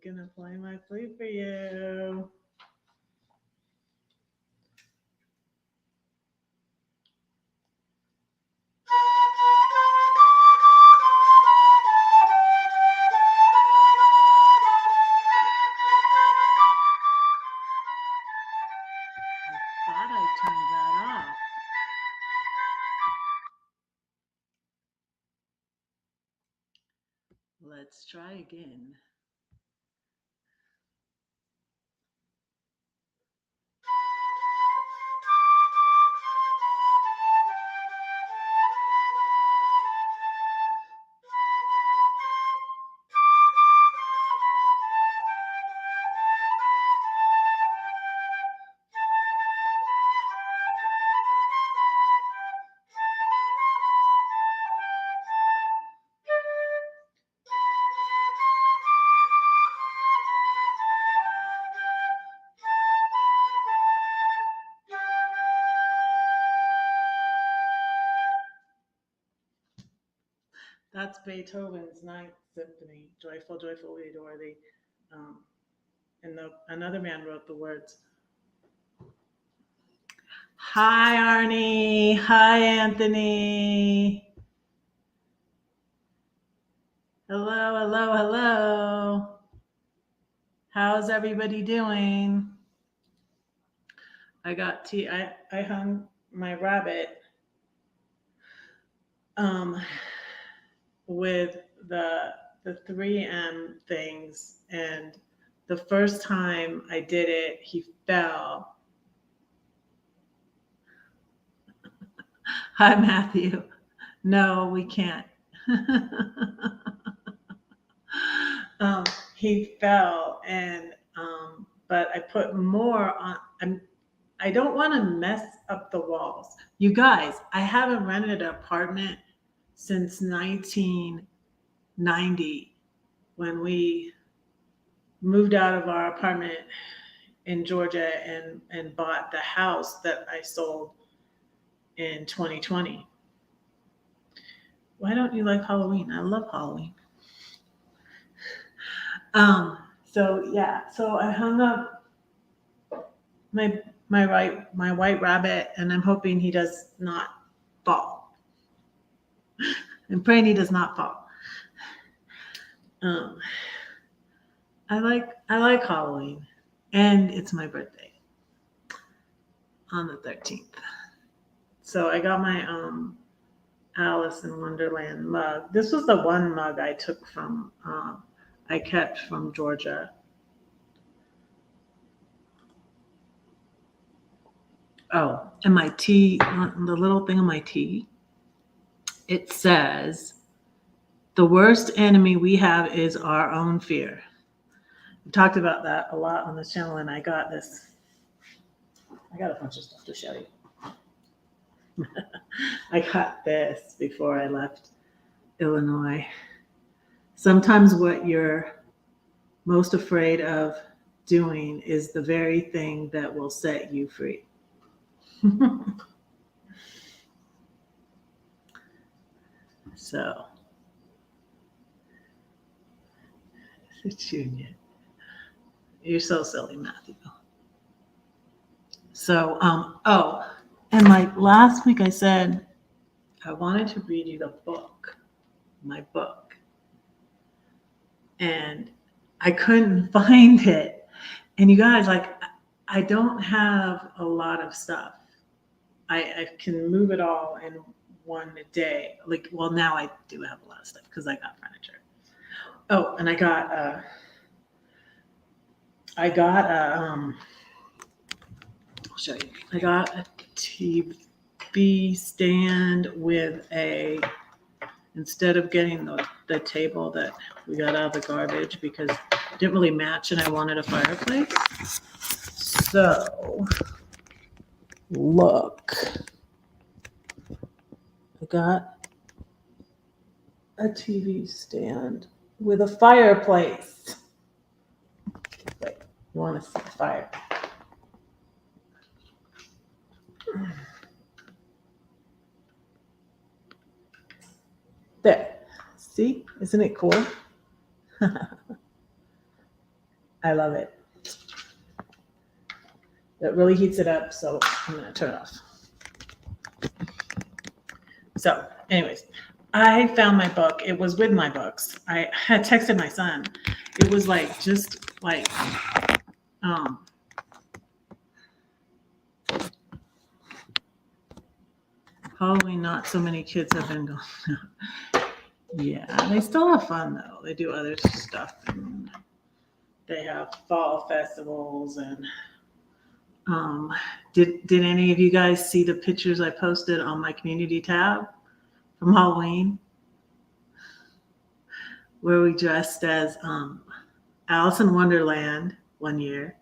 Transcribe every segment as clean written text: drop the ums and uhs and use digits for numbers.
gonna play my flute for you. Thought I turned that off. Let's try again. That's Beethoven's Ninth Symphony, "Joyful, joyful, we adore thee." And another man wrote the words. Hi, Arnie. Hi, Anthony. Hello, hello, hello. How's everybody doing? I got tea. I hung my rabbit with the 3M things, and the first time I did it, he fell. Hi, Matthew. No, we can't. He fell, and but I put more on. I don't want to mess up the walls. You guys, I haven't rented an apartment since 1990, when we moved out of our apartment in Georgia and bought the house that I sold in 2020. Why don't you like Halloween? I love Halloween. So I hung up my white rabbit, and I'm hoping he does not fall. I'm praying he does not fall. I like Halloween, and it's my birthday on the 13th. So I got my Alice in Wonderland mug. This was the one mug I took from I kept from Georgia. Oh, and my tea, the little thing on my tea, it says, "The worst enemy we have is our own fear." We talked about that a lot on this channel, and I got a bunch of stuff to show you. I got this before I left Illinois. Sometimes what you're most afraid of doing is the very thing that will set you free. So, Junior, you're so silly, Matthew. So, and like last week I said, I wanted to read you the book, my book, and I couldn't find it. And you guys, like, I don't have a lot of stuff. I can move it all in one day. Like, well, now I do have a lot of stuff because I got furniture. Oh, and I got I'll show you. I got a TV stand with instead of getting the table that we got out of the garbage because it didn't really match, and I wanted a fireplace. So look, I got a TV stand with a fireplace. Wait, you want to see the fire? There. See? Isn't it cool? I love it. It really heats it up, so I'm gonna turn it off. So, anyways, I found my book. It was with my books. I had texted my son. It was like just like probably not so many kids have been going. Yeah, they still have fun though. They do other stuff. And they have fall festivals and did any of you guys see the pictures I posted on my community tab from Halloween? Where we dressed as Alice in Wonderland one year.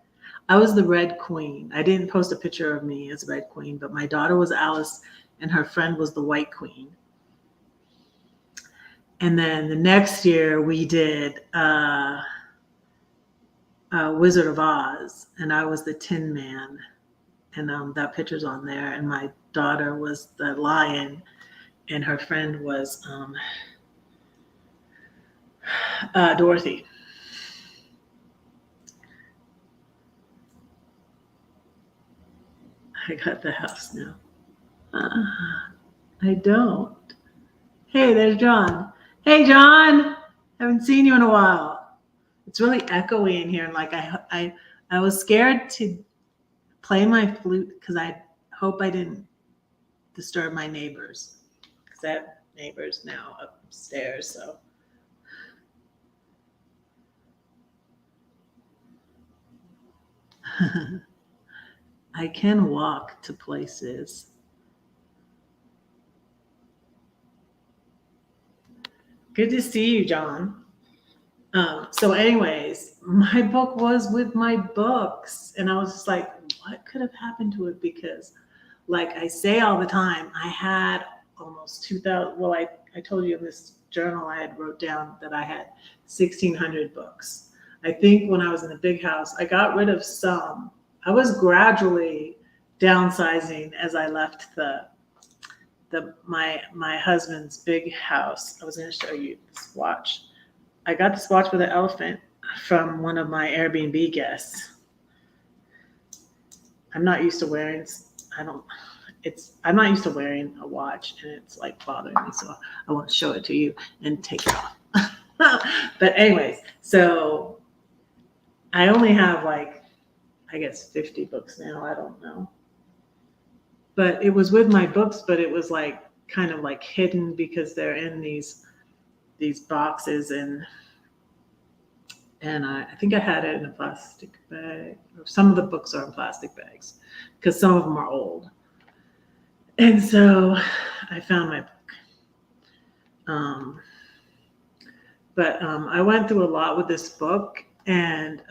I was the Red Queen. I didn't post a picture of me as Red Queen, but my daughter was Alice and her friend was the White Queen. And then the next year we did Wizard of Oz, and I was the Tin Man. And that picture's on there. And my daughter was the lion, and her friend was Dorothy. I got the house now. I don't. Hey, there's John. Hey, John. Haven't seen you in a while. It's really echoey in here, and like I was scared to play my flute because I hope I didn't disturb my neighbors, because I have neighbors now upstairs. So I can walk to places. Good to see you, John. So anyways, my book was with my books, and I was just like, what could have happened to it? Because like I say all the time, I had almost 2,000. Well, I told you in this journal I had wrote down that I had 1,600 books. I think when I was in the big house, I got rid of some. I was gradually downsizing as I left my husband's big house. I was going to show you this watch. I got this watch with an elephant from one of my Airbnb guests. I'm not used to wearing. I'm not used to wearing a watch, and it's like bothering me. So I want to show it to you and take it off. But anyways, so I only have like, I guess 50 books now. I don't know. But it was with my books, but it was like kind of like hidden because they're in these boxes, and I think I had it in a plastic bag. Some of the books are in plastic bags because some of them are old. And so I found my book. But I went through a lot with this book, and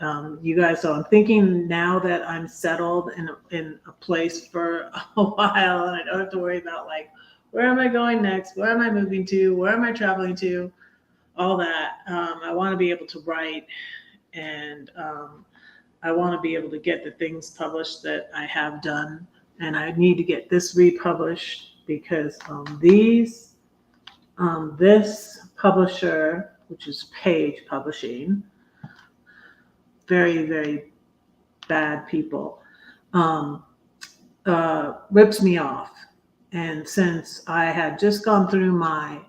you guys, so I'm thinking now that I'm settled in a place for a while, and I don't have to worry about like, where am I going next? Where am I moving to? Where am I traveling to? All that. I want to be able to write, and I want to be able to get the things published that I have done, and I need to get this republished because this publisher, which is Page Publishing, very, very bad people, rips me off. And since I had just gone through my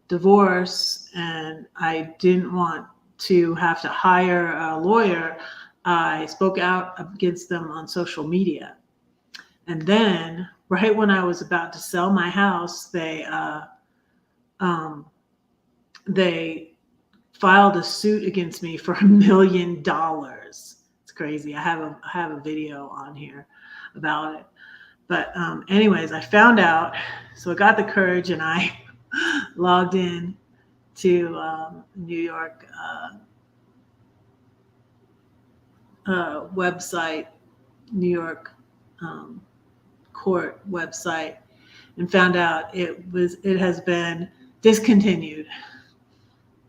divorce and I didn't want to have to hire a lawyer, I spoke out against them on social media. And then right when I was about to sell my house, they filed a suit against me for $1 million. It's crazy. I have a video on here about it. But anyways, I found out. So I got the courage and I logged in to New York website, New York court website, and found out it has been discontinued.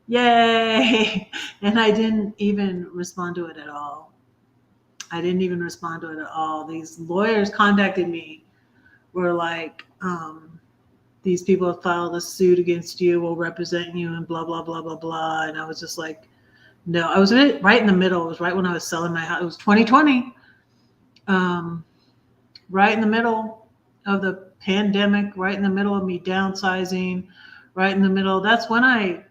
Yay! And I didn't even respond to it at all. These lawyers contacted me, were like, these people have filed a suit against you, will represent you, and blah, blah, blah, blah, blah. And I was just like, No, I was right in the middle. It was right when I was selling my house. It was 2020. Right in the middle of the pandemic, right in the middle of me downsizing, right in the middle. That's when I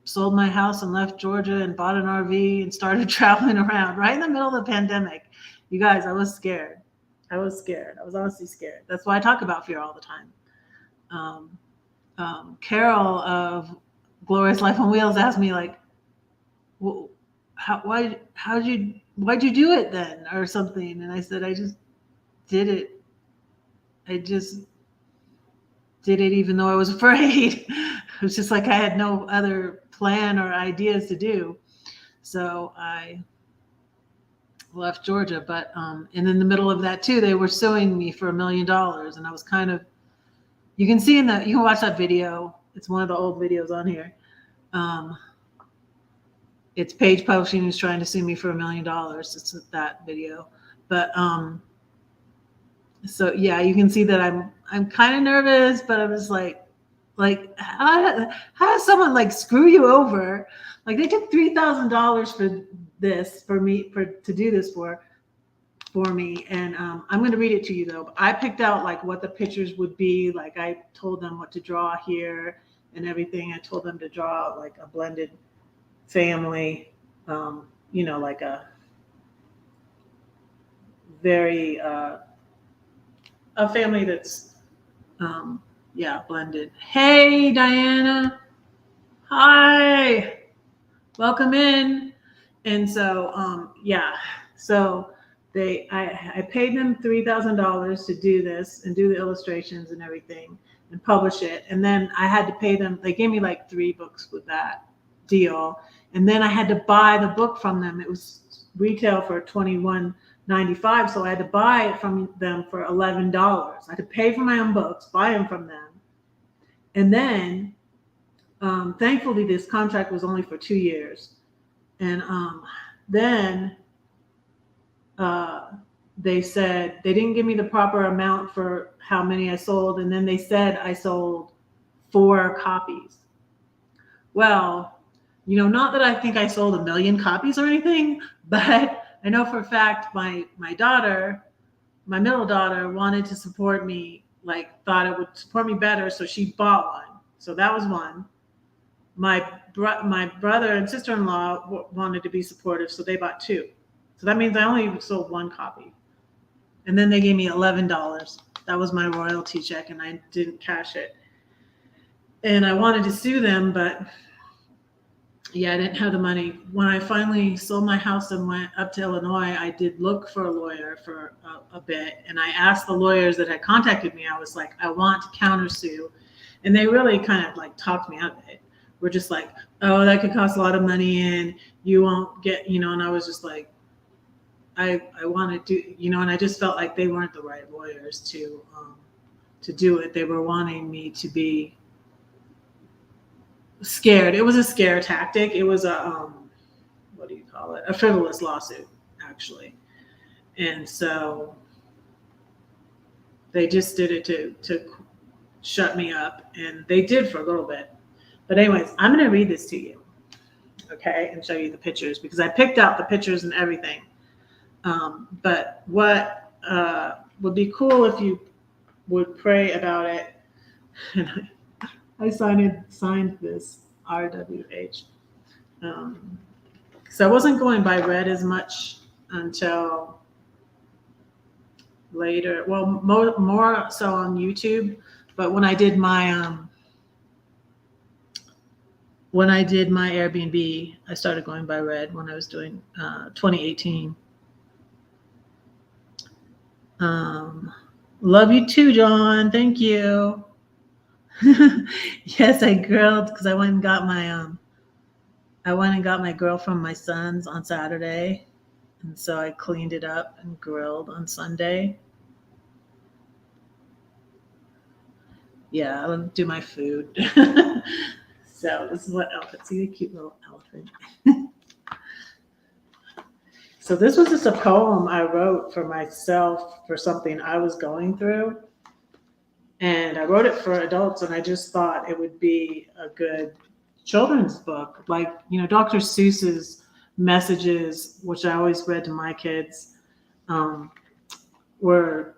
sold my house and left Georgia and bought an RV and started traveling around, right in the middle of the pandemic. You guys, I was scared. I was scared. I was honestly scared. That's why I talk about fear all the time. Carol of Glorious Life on Wheels asked me, like, well, why'd you do it then, or something? And I said, I just did it. I just did it even though I was afraid. It was just like I had no other plan or ideas to do. So I left Georgia. But and in the middle of that too, they were suing me for $1 million. And I was kind of, you can see you can watch that video. It's one of the old videos on here. It's Page Publishing who's trying to sue me for $1 million. It's that video. But so yeah, you can see that I'm kind of nervous, but I was like how does someone like screw you over? Like they took $3,000 for this to do this for me, and I'm going to read it to you though. I picked out like what the pictures would be. Like I told them what to draw here and everything. I told them to draw like a blended family, like a very a family that's blended. Hey, Diana. Hi. Welcome in. And so, so I paid them $3,000 to do this and do the illustrations and everything and publish it. And then I had to pay them. They gave me like 3 books with that deal. And then I had to buy the book from them. It was retail for $21.95. So I had to buy it from them for $11. I had to pay for my own books, buy them from them. And then, thankfully, this contract was only for 2 years. And then they said they didn't give me the proper amount for how many I sold. And then they said I sold 4 copies. Well, not that I think I sold 1 million copies or anything, but I know for a fact my daughter, my middle daughter, wanted to support me, like thought it would support me better. So she bought one. So that was one. My brother and sister-in-law wanted to be supportive, so they bought 2. So that means I only sold 1 copy. And then they gave me $11. That was my royalty check, and I didn't cash it. And I wanted to sue them, but yeah, I didn't have the money. When I finally sold my house and went up to Illinois, I did look for a lawyer for a bit. And I asked the lawyers that had contacted me, I was like, I want to countersue. And they really kind of like talked me out of it. We're just like, oh, that could cost a lot of money and you won't get, and I was just like, I want to do, and I just felt like they weren't the right lawyers to do it. They were wanting me to be scared. It was a scare tactic. It was a, what do you call it? A frivolous lawsuit, actually. And so they just did it to shut me up, and they did for a little bit. But anyways, I'm going to read this to you, okay, and show you the pictures because I picked out the pictures and everything. But what would be cool if you would pray about it. And I signed this RWH. So I wasn't going by red as much until later. Well, more so on YouTube. But when I did my Airbnb, I started going by red when I was doing 2018. Love you too, John. Thank you. Yes, I grilled because I went and got my grill from my son's on Saturday. And so I cleaned it up and grilled on Sunday. Yeah, I'll do my food. So this is what elephant. See the cute little elephant. So this was just a poem I wrote for myself for something I was going through. And I wrote it for adults, and I just thought it would be a good children's book. Like, Dr. Seuss's messages, which I always read to my kids, were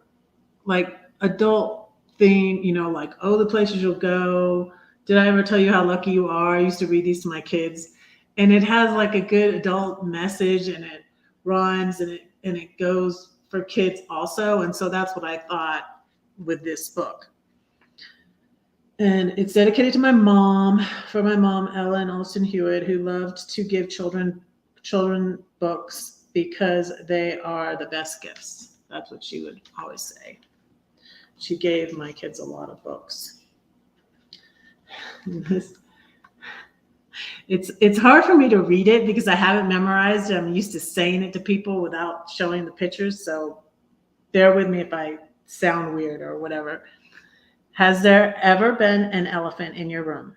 like adult theme, like, oh, the places you'll go. Did I ever tell you how lucky you are? I used to read these to my kids. And it has like a good adult message, and it rhymes, and it goes for kids also. And so that's what I thought with this book. And it's dedicated to my mom, for my mom, Ellen Olson Hewitt, who loved to give children books because they are the best gifts. That's what she would always say. She gave my kids a lot of books. It's hard for me to read it because I haven't memorized it. I'm used to saying it to people without showing the pictures. So bear with me if I sound weird or whatever. Has there ever been an elephant in your room?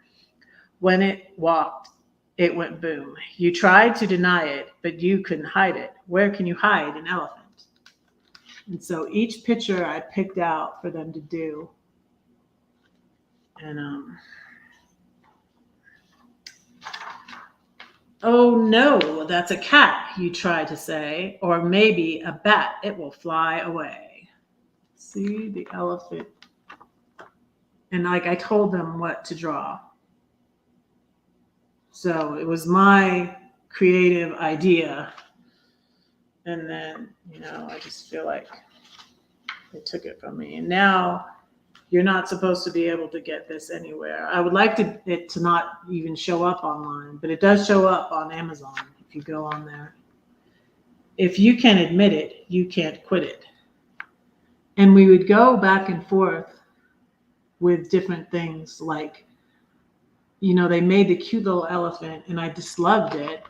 When it walked, it went boom. You tried to deny it, but you couldn't hide it. Where can you hide an elephant? And so each picture I picked out for them to do. And oh no, that's a cat, you try to say, or maybe a bat, it will fly away. See the elephant. And like I told them what to draw. So it was my creative idea. And then, I just feel like they took it from me. And now you're not supposed to be able to get this anywhere. I would like it to not even show up online, but it does show up on Amazon if you go on there. If you can admit it, you can't quit it. And we would go back and forth with different things, like, they made the cute little elephant, and I just loved it.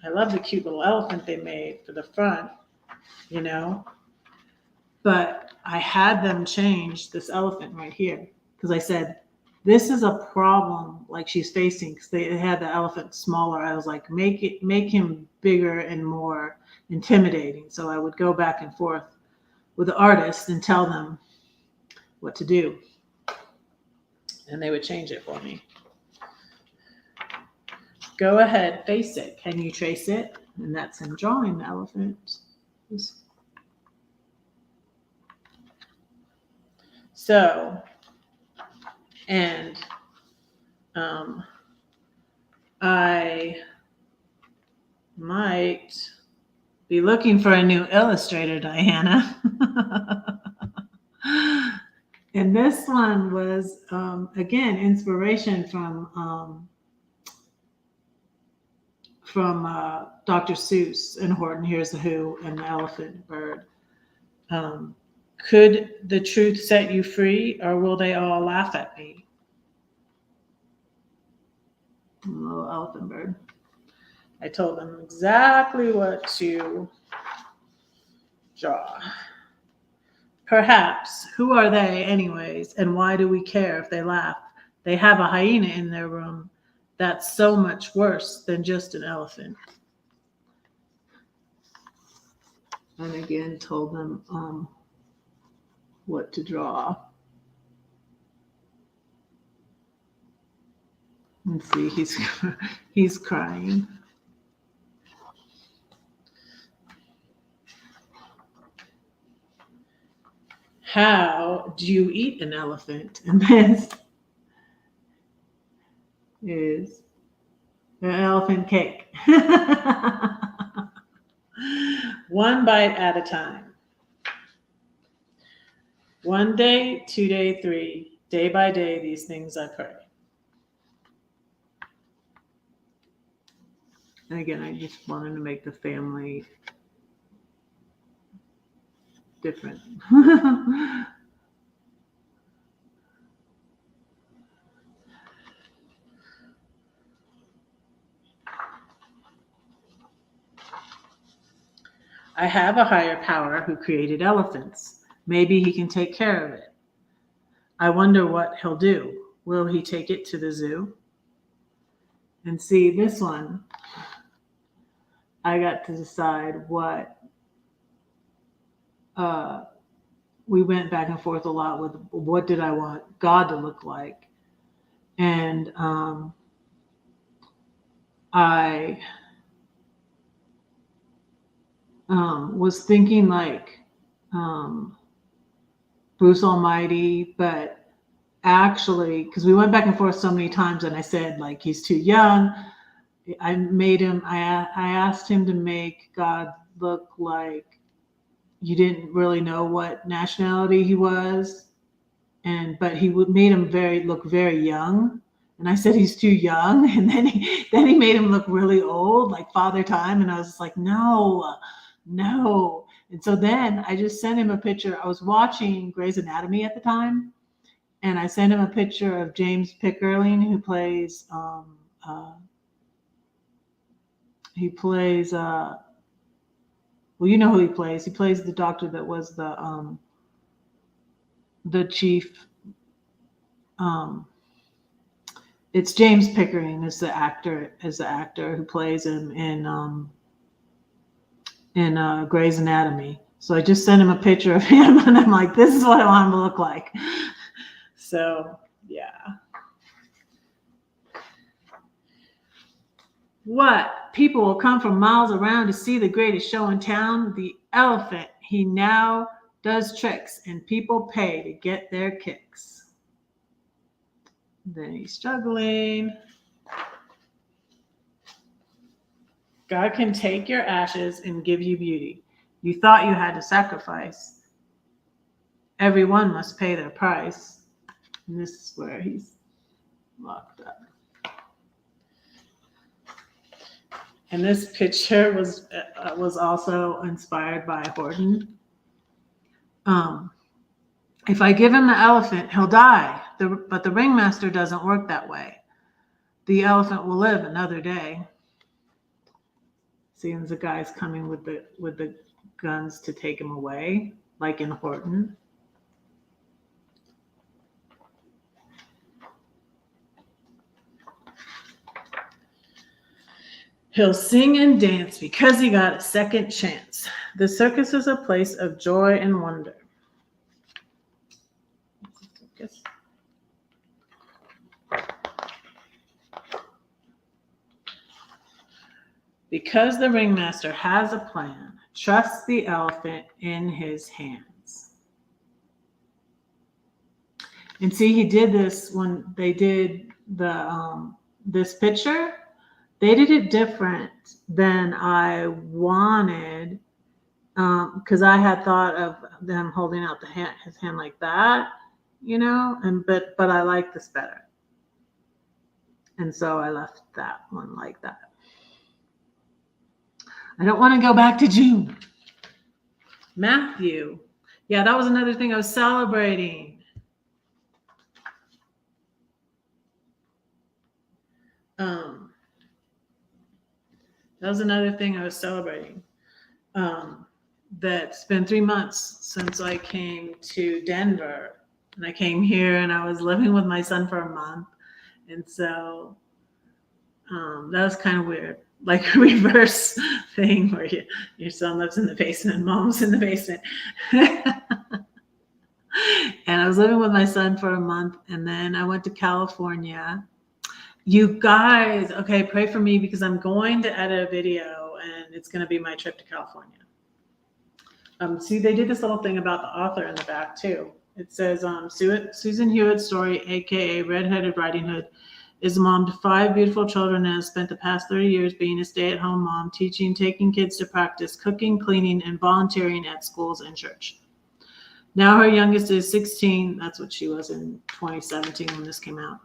I love the cute little elephant they made for the front, But I had them change this elephant right here because I said, this is a problem like she's facing, because they had the elephant smaller. I was like, make him bigger and more intimidating. So I would go back and forth with the artist and tell them what to do. And they would change it for me. Go ahead, face it. Can you trace it? And that's him drawing the elephant. So, and I might be looking for a new illustrator, Diana. And this one was, again, inspiration from Dr. Seuss and Horton Hears the Who and the Elephant Bird. Could the truth set you free, or will they all laugh at me? Little elephant bird. I told them exactly what to draw. Perhaps. Who are they anyways, and why do we care if they laugh? They have a hyena in their room. That's so much worse than just an elephant. And again, told them what to draw. Let's see, he's crying. How do you eat an elephant? And this is an elephant cake. One bite at a time. 1 day, 2 day, 3. Day by day, these things I pray. And again, I just wanted to make the family different. I have a higher power who created elephants. Maybe he can take care of it. I wonder what he'll do. Will he take it to the zoo? And see, this one, I got to decide what. We went back and forth a lot with what did I want God to look like. And I was thinking like Bruce Almighty, but actually, because we went back and forth so many times, and I said like he's too young. I asked him to make God look like you didn't really know what nationality he was, but he made him look very young. And I said he's too young, and then he made him look really old, like Father Time. And I was like, no, no. And so then I just sent him a picture. I was watching Grey's Anatomy at the time, and I sent him a picture of James Pickering, who plays well, you know who he plays. He plays the doctor that was the chief. It's James Pickering is the actor who plays him in Grey's Anatomy. So I just sent him a picture of him, and I'm like, this is what I want him to look like. So yeah. What? People will come from miles around to see the greatest show in town, the elephant. He now does tricks, and people pay to get their kicks. Then he's struggling. God can take your ashes and give you beauty. You thought you had to sacrifice. Everyone must pay their price. And this is where he's locked up. And this picture was also inspired by Horton. If I give him the elephant, he'll die. But the ringmaster doesn't work that way. The elephant will live another day. Seeing the guys coming with the guns to take him away, like in Horton. He'll sing and dance because he got a second chance. The circus is a place of joy and wonder. Because the ringmaster has a plan, trust the elephant in his hands. And see, he did this when they did this picture. They did it different than I wanted, because I had thought of them holding out his hand like that, but I like this better. And so I left that one like that. I don't want to go back to June. Matthew. Yeah, that was another thing I was celebrating. That was another thing I was celebrating. That's been 3 months since I came to Denver. And I came here and I was living with my son for a month. And so that was kind of weird. Like a reverse thing where your son lives in the basement, mom's in the basement. And I was living with my son for a month, and then I went to California. You guys, okay, pray for me because I'm going to edit a video, and it's going to be my trip to California. See, they did this little thing about the author in the back too. It says Susan Hewitt's story, aka Redheaded Riding Hood, is a mom to 5 beautiful children and has spent the past 30 years being a stay-at-home mom, teaching, taking kids to practice, cooking, cleaning, and volunteering at schools and church. Now her youngest is 16. That's what she was in 2017 when this came out.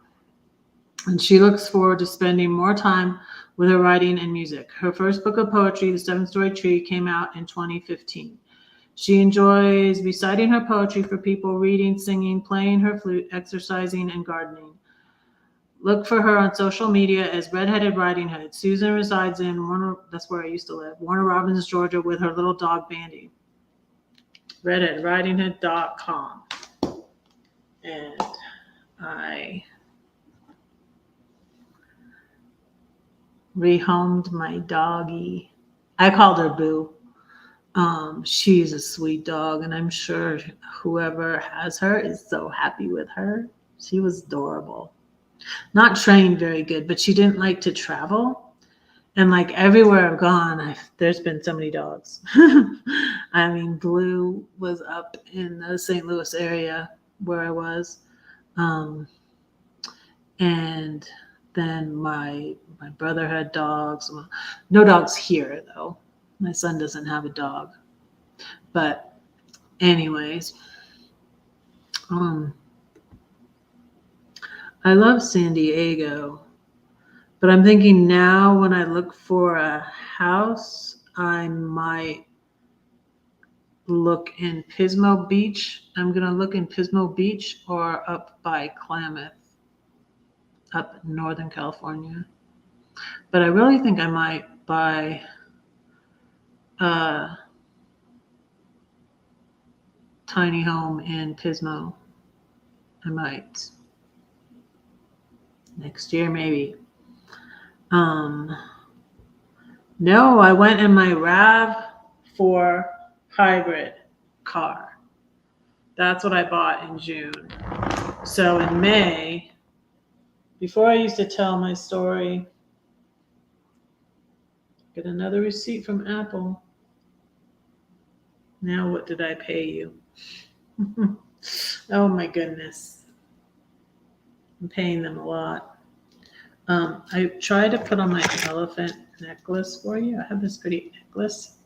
And she looks forward to spending more time with her writing and music. Her first book of poetry, The 7-Story Tree, came out in 2015. She enjoys reciting her poetry for people, reading, singing, playing her flute, exercising, and gardening. Look for her on social media as Redheaded Riding Hood. Susan resides in that's where I used to live, Warner Robins, Georgia, with her little dog, Bandy. redheadridinghood.com. And I rehomed my doggie. I called her Boo. She's a sweet dog, and I'm sure whoever has her is so happy with her. She was adorable. Not trained very good, but she didn't like to travel. And like everywhere I've gone, there's been so many dogs. I mean, Blue was up in the St. Louis area where I was. And then my brother had dogs. Well, no dogs here, though. My son doesn't have a dog. But anyways, I love San Diego. But I'm thinking now when I look for a house, I might look in Pismo Beach. I'm going to look in Pismo Beach or up by Klamath, up in Northern California. But I really think I might buy a tiny home in Pismo. I might. Next year, maybe. No, I went in my RAV4 hybrid car. That's what I bought in June. So in May, before I used to tell my story, get another receipt from Apple. Now what did I pay you? Oh my goodness. I'm paying them a lot. I tried to put on my elephant necklace for you. I have this pretty necklace,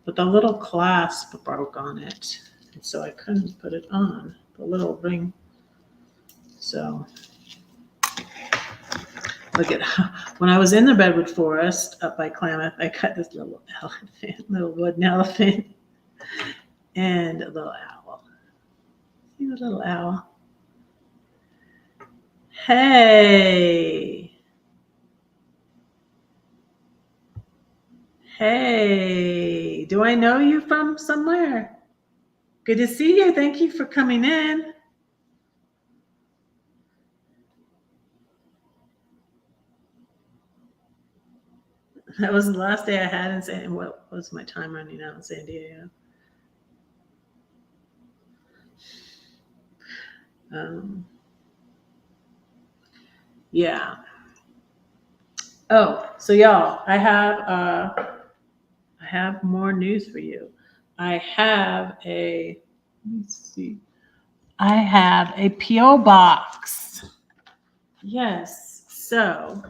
but the little clasp broke on it. And so I couldn't put it on, the little ring. So look at when I was in the redwood forest up by Klamath, I cut this little elephant, little wooden elephant, and a little owl. See the little owl? Hey. Hey. Do I know you from somewhere? Good to see you. Thank you for coming in. That was the last day I had in San. What was my time running out in San Diego? Yeah. Oh, so y'all, I have more news for you. I have a. Let me see. I have a PO box. Yes. So,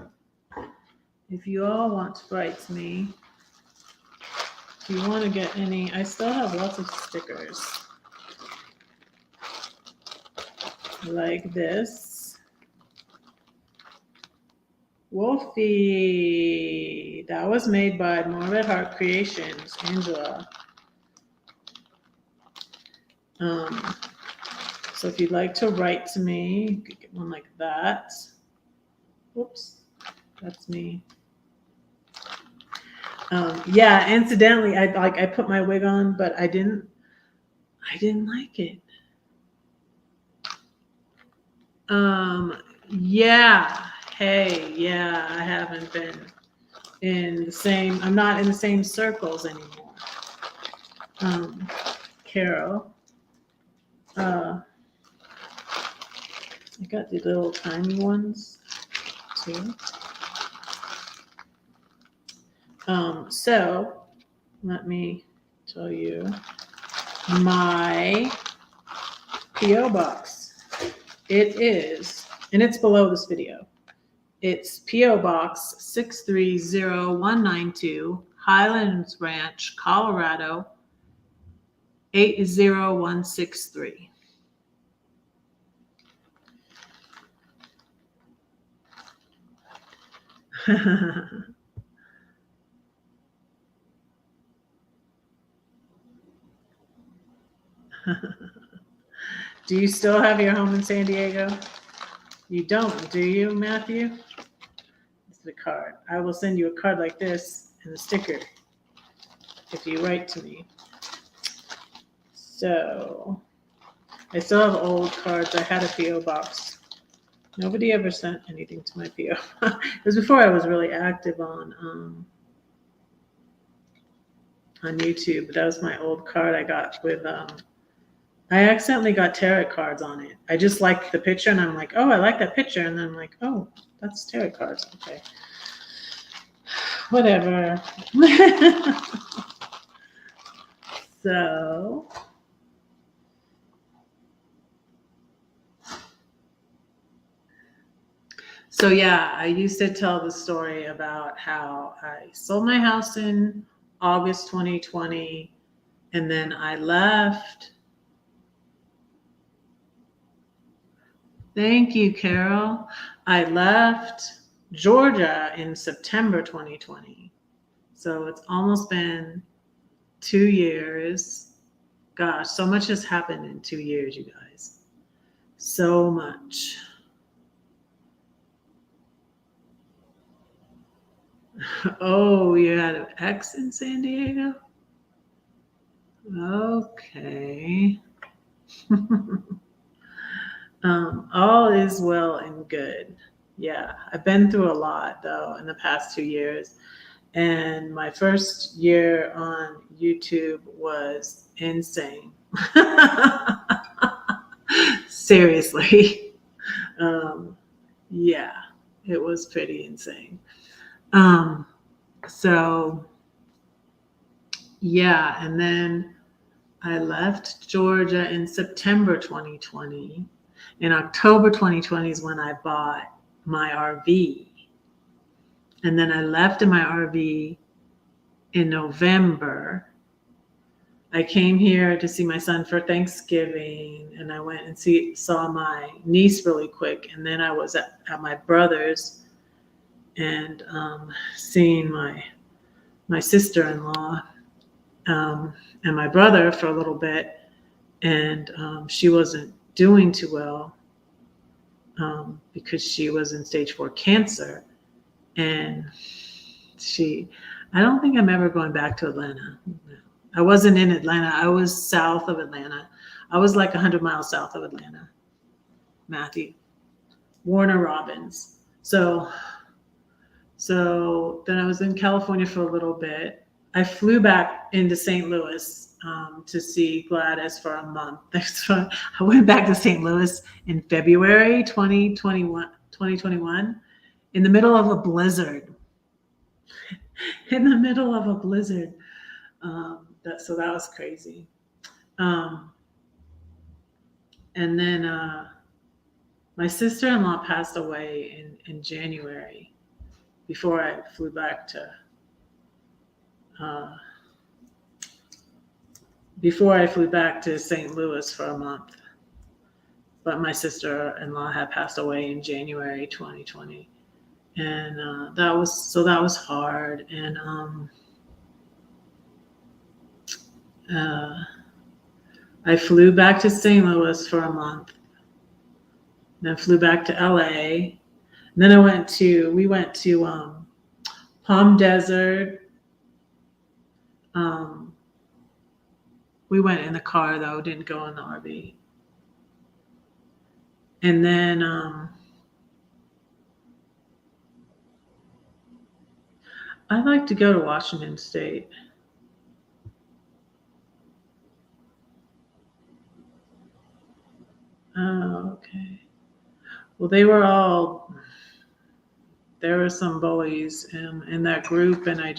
if you all want to write to me, if you want to get any, I still have lots of stickers like this. Wolfie. That was made by Morbid Heart Creations, Angela. So if you'd like to write to me, you could get one like that. Whoops, that's me. Yeah, incidentally, I put my wig on, but I didn't like it. Yeah. Hey, yeah, I haven't been in the same, I'm not in the same circles anymore. Carol. I got the little tiny ones too. So let me tell you my PO box. It is, and it's below this video. It's PO Box 630192, Highlands Ranch, Colorado 80163. Do you still have your home in San Diego? You don't, do you, Matthew? This is a card. I will send you a card like this and a sticker if you write to me. So I still have old cards. I had a PO box. Nobody ever sent anything to my PO. It was before I was really active on YouTube. But that was my old card I got with. I accidentally got tarot cards on it. I just liked the picture, and I'm like, oh, I like that picture, and then I'm like, oh, that's tarot cards. Okay. Whatever. So yeah, I used to tell the story about how I sold my house in August 2020, and then I left. Thank you, Carol. I left Georgia in September 2020. So it's almost been 2 years. Gosh, so much has happened in 2 years, you guys. So much. Oh, you had an ex in San Diego? Okay. All is well and good. Yeah, I've been through a lot though in the past 2 years. And my first year on YouTube was insane. Seriously. Um, yeah, it was pretty insane. Um, so, yeah, and then I left Georgia in September 2020. In October 2020 is when I bought my RV. And then I left in my RV in November. I came here to see my son for Thanksgiving, and I went and saw my niece really quick. And then I was at my brother's and seeing my sister-in-law and my brother for a little bit. And she wasn't doing too well because she was in stage 4 cancer. And I don't think I'm ever going back to Atlanta. I wasn't in Atlanta. I was south of Atlanta. I was like 100 miles south of Atlanta, Matthew. Warner Robins. So then I was in California for a little bit. I flew back into St. Louis to see Gladys for a month. I went back to St. Louis in February 2021 in the middle of a blizzard. In the middle of a blizzard. So that was crazy. And then my sister-in-law passed away in January before I flew back to St. Louis for a month. But my sister-in-law had passed away in January 2020. And that was hard. And I flew back to St. Louis for a month, then flew back to LA. And then we went to Palm Desert. We went in the car though, didn't go in the RV. And then I'd like to go to Washington State. Oh, okay. Well, there were some bullies in that group, and I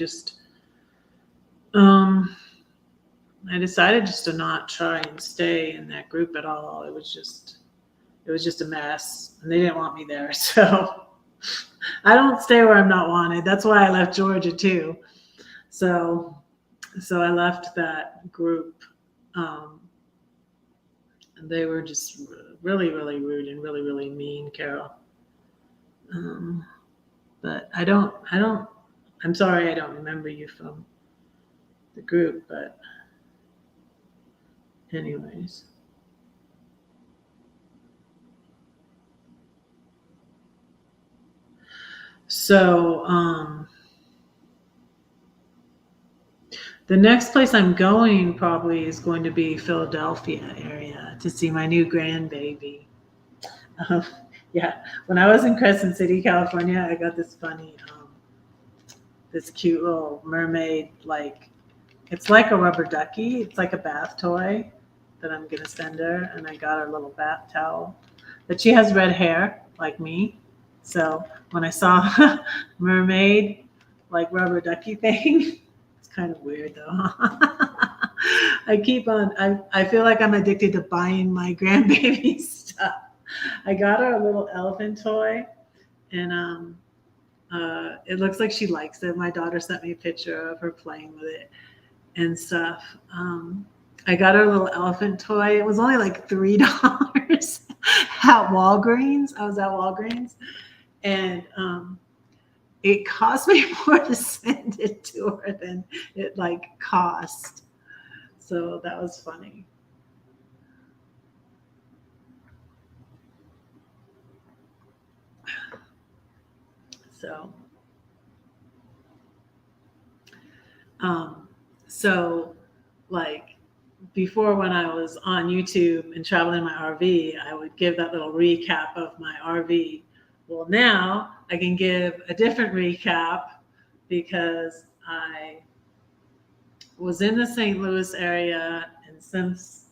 decided just to not try and stay in that group at all. It was just a mess, and they didn't want me there. So I don't stay where I'm not wanted. That's why I left Georgia too. So I left that group. And they were just really, really rude and really, really mean, Carol. But I'm sorry I don't remember you from the group, but anyways. So the next place I'm going probably is going to be Philadelphia area to see my new grandbaby. Yeah, when I was in Crescent City, California, I got this funny, this cute little mermaid, it's like a rubber ducky. It's like a bath toy that I'm going to send her. And I got her a little bath towel. But she has red hair like me. So when I saw mermaid, like rubber ducky thing. It's kind of weird though. I feel like I'm addicted to buying my grandbaby stuff. I got her a little elephant toy, and it looks like she likes it. My daughter sent me a picture of her playing with it and stuff. I got her a little elephant toy. It was only like $3 at Walgreens. I was at Walgreens, and it cost me more to send it to her than it like cost. So that was funny. So, um, so like before when I was on YouTube and traveling in my RV, I would give that little recap of my RV. Well, now I can give a different recap because I was in the St. Louis area, and since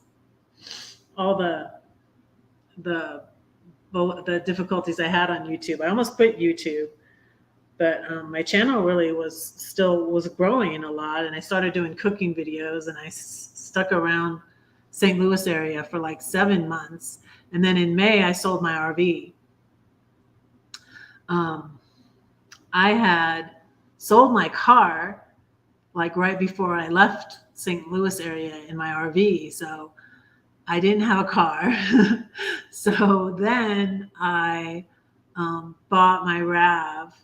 all the the difficulties I had on YouTube, I almost quit YouTube. But my channel really was growing a lot, and I started doing cooking videos, and I stuck around St. Louis area for like 7 months, and then in May I sold my RV. I had sold my car like right before I left St. Louis area in my RV, so I didn't have a car. So then I bought my RAV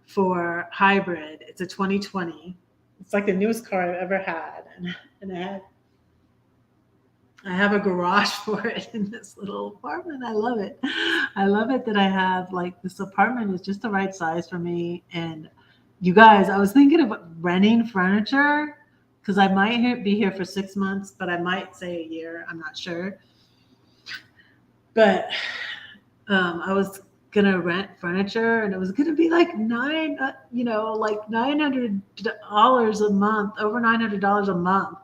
for hybrid. It's a 2020. It's like the newest car I've ever had, and I have a garage for it in this little apartment. I love it. I love it that I have like this apartment is just the right size for me. And you guys, I was thinking of renting furniture because I might be here for 6 months, but I might say a year. I'm not sure. But I was gonna rent furniture, and it was gonna be like like $900 a month, over $900 a month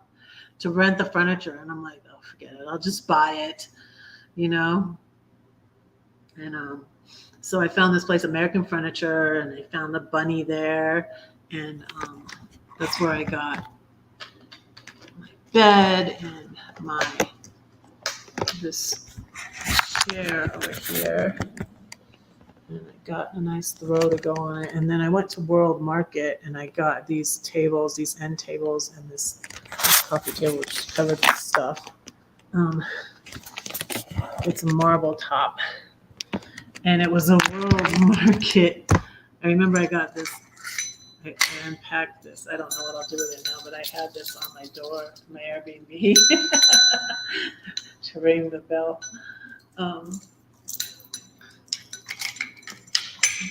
to rent the furniture. And I'm like, oh, forget it. I'll just buy it, you know. And so I found this place, American Furniture, and I found the bunny there, and that's where I got my bed and this chair over here. And I got a nice throw to go on it. And then I went to World Market, and I got these tables, these end tables, and this coffee table which is covered with stuff. It's a marble top, and it was a World Market. I remember I got this. I unpacked this. I don't know what I'll do with it now, but I had this on my door, my Airbnb, to ring the bell.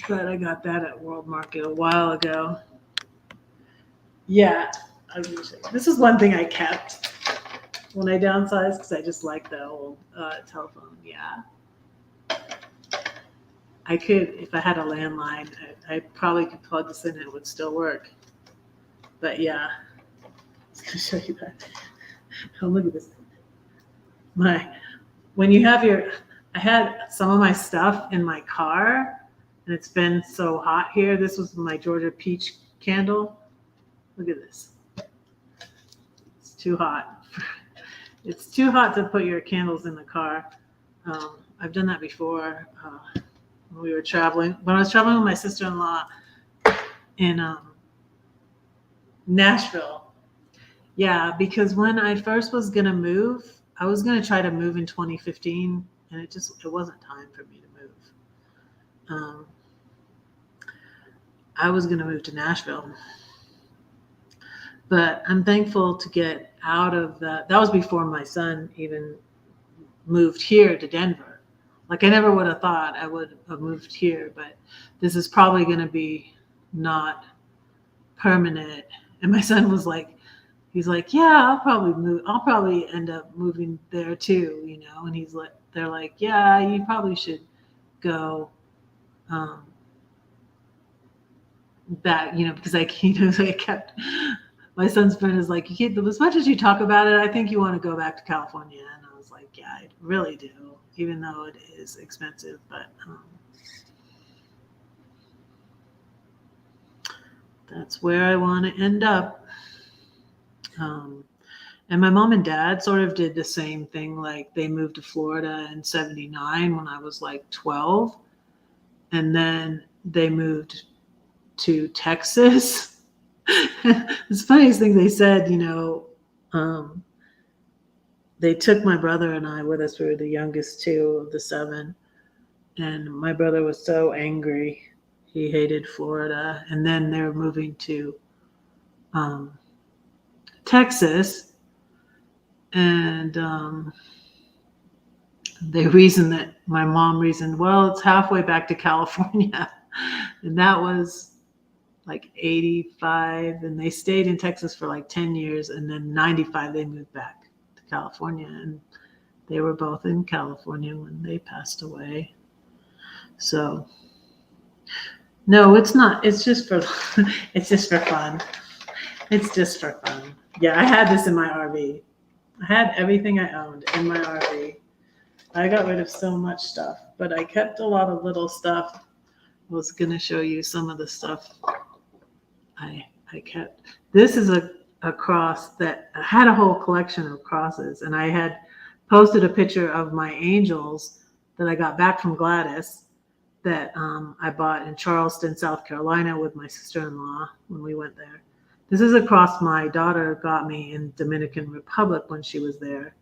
But I got that at World Market a while ago. Yeah, this is one thing I kept when I downsized because I just like the old telephone. Yeah, I could, if I had a landline, I probably could plug this in and it would still work. But yeah, I was gonna show you that. Oh, look at this. When you have I had some of my stuff in my car, and it's been so hot here. This was my Georgia peach candle. Look at this. It's too hot. It's too hot to put your candles in the car. I've done that before when we were traveling. When I was traveling with my sister-in-law in Nashville. Yeah, because when I first was going to move, I was going to try to move in 2015, and it wasn't time for me to move. I was going to move to Nashville. But I'm thankful to get out of that. That was before my son even moved here to Denver. Like I never would have thought I would have moved here, but this is probably going to be not permanent. And my son was like, he's like, yeah, I'll probably move. I'll probably end up moving there too, And they're like, yeah, you probably should go back, because I kept. My son's friend is like, as much as you talk about it, I think you want to go back to California. And I was like, yeah, I really do, even though it is expensive. But That's where I want to end up. And my mom and dad sort of did the same thing. Like they moved to Florida in 79 when I was like 12. And then they moved to Texas. It's the funniest thing they said, they took my brother and I with us. We were the youngest two of the seven. And my brother was so angry. He hated Florida. And then they were moving to Texas. And my mom reasoned, well, it's halfway back to California. And that was like 85. And they stayed in Texas for like 10 years. And then 95, they moved back to California. And they were both in California when they passed away. So, no, it's not. It's just for fun. It's just for fun. Yeah, I had this in my RV. I had everything I owned in my RV. I got rid of so much stuff, but I kept a lot of little stuff. I was going to show you some of the stuff I kept. This is a cross that I had a whole collection of crosses, and I had posted a picture of my angels that I got back from Gladys that I bought in Charleston, South Carolina with my sister-in-law when we went there. This is a cross my daughter got me in Dominican Republic when she was there.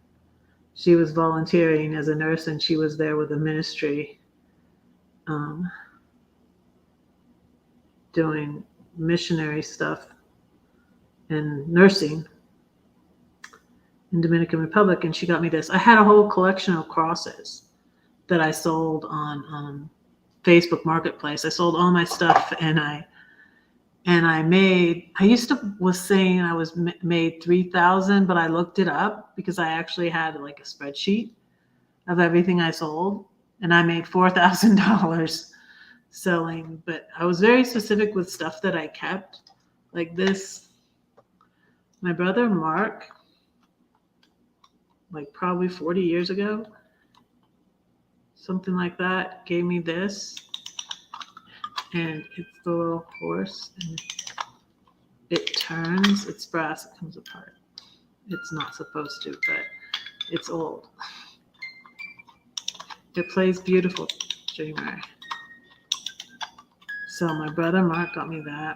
She was volunteering as a nurse, and she was there with a ministry doing missionary stuff and nursing in Dominican Republic, and she got me this. I had a whole collection of crosses that I sold on Facebook Marketplace. I sold all my stuff, and I was saying I was made 3,000, but I looked it up because I actually had like a spreadsheet of everything I sold, and I made $4,000 selling. But I was very specific with stuff that I kept, like this. My brother Mark, like probably 40 years ago, something like that, gave me this, and it's the little horse, and it turns. It's brass. It comes apart. It's not supposed to, but it's old. It plays beautiful, Dreamer. So my brother Mark got me that.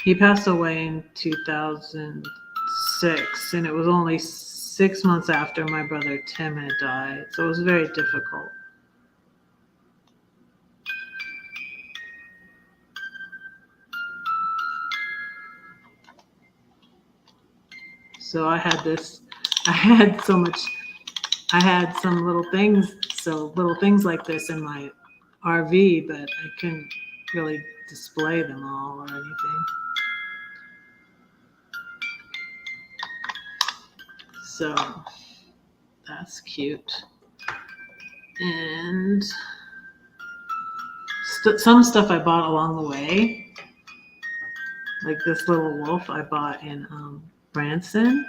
He passed away in 2006, and it was only 6 months after my brother Tim had died. So it was very difficult. So I had this. I had some little things like this in my RV, but I couldn't really display them all or anything. So that's cute. And some stuff I bought along the way, like this little wolf I bought in Branson,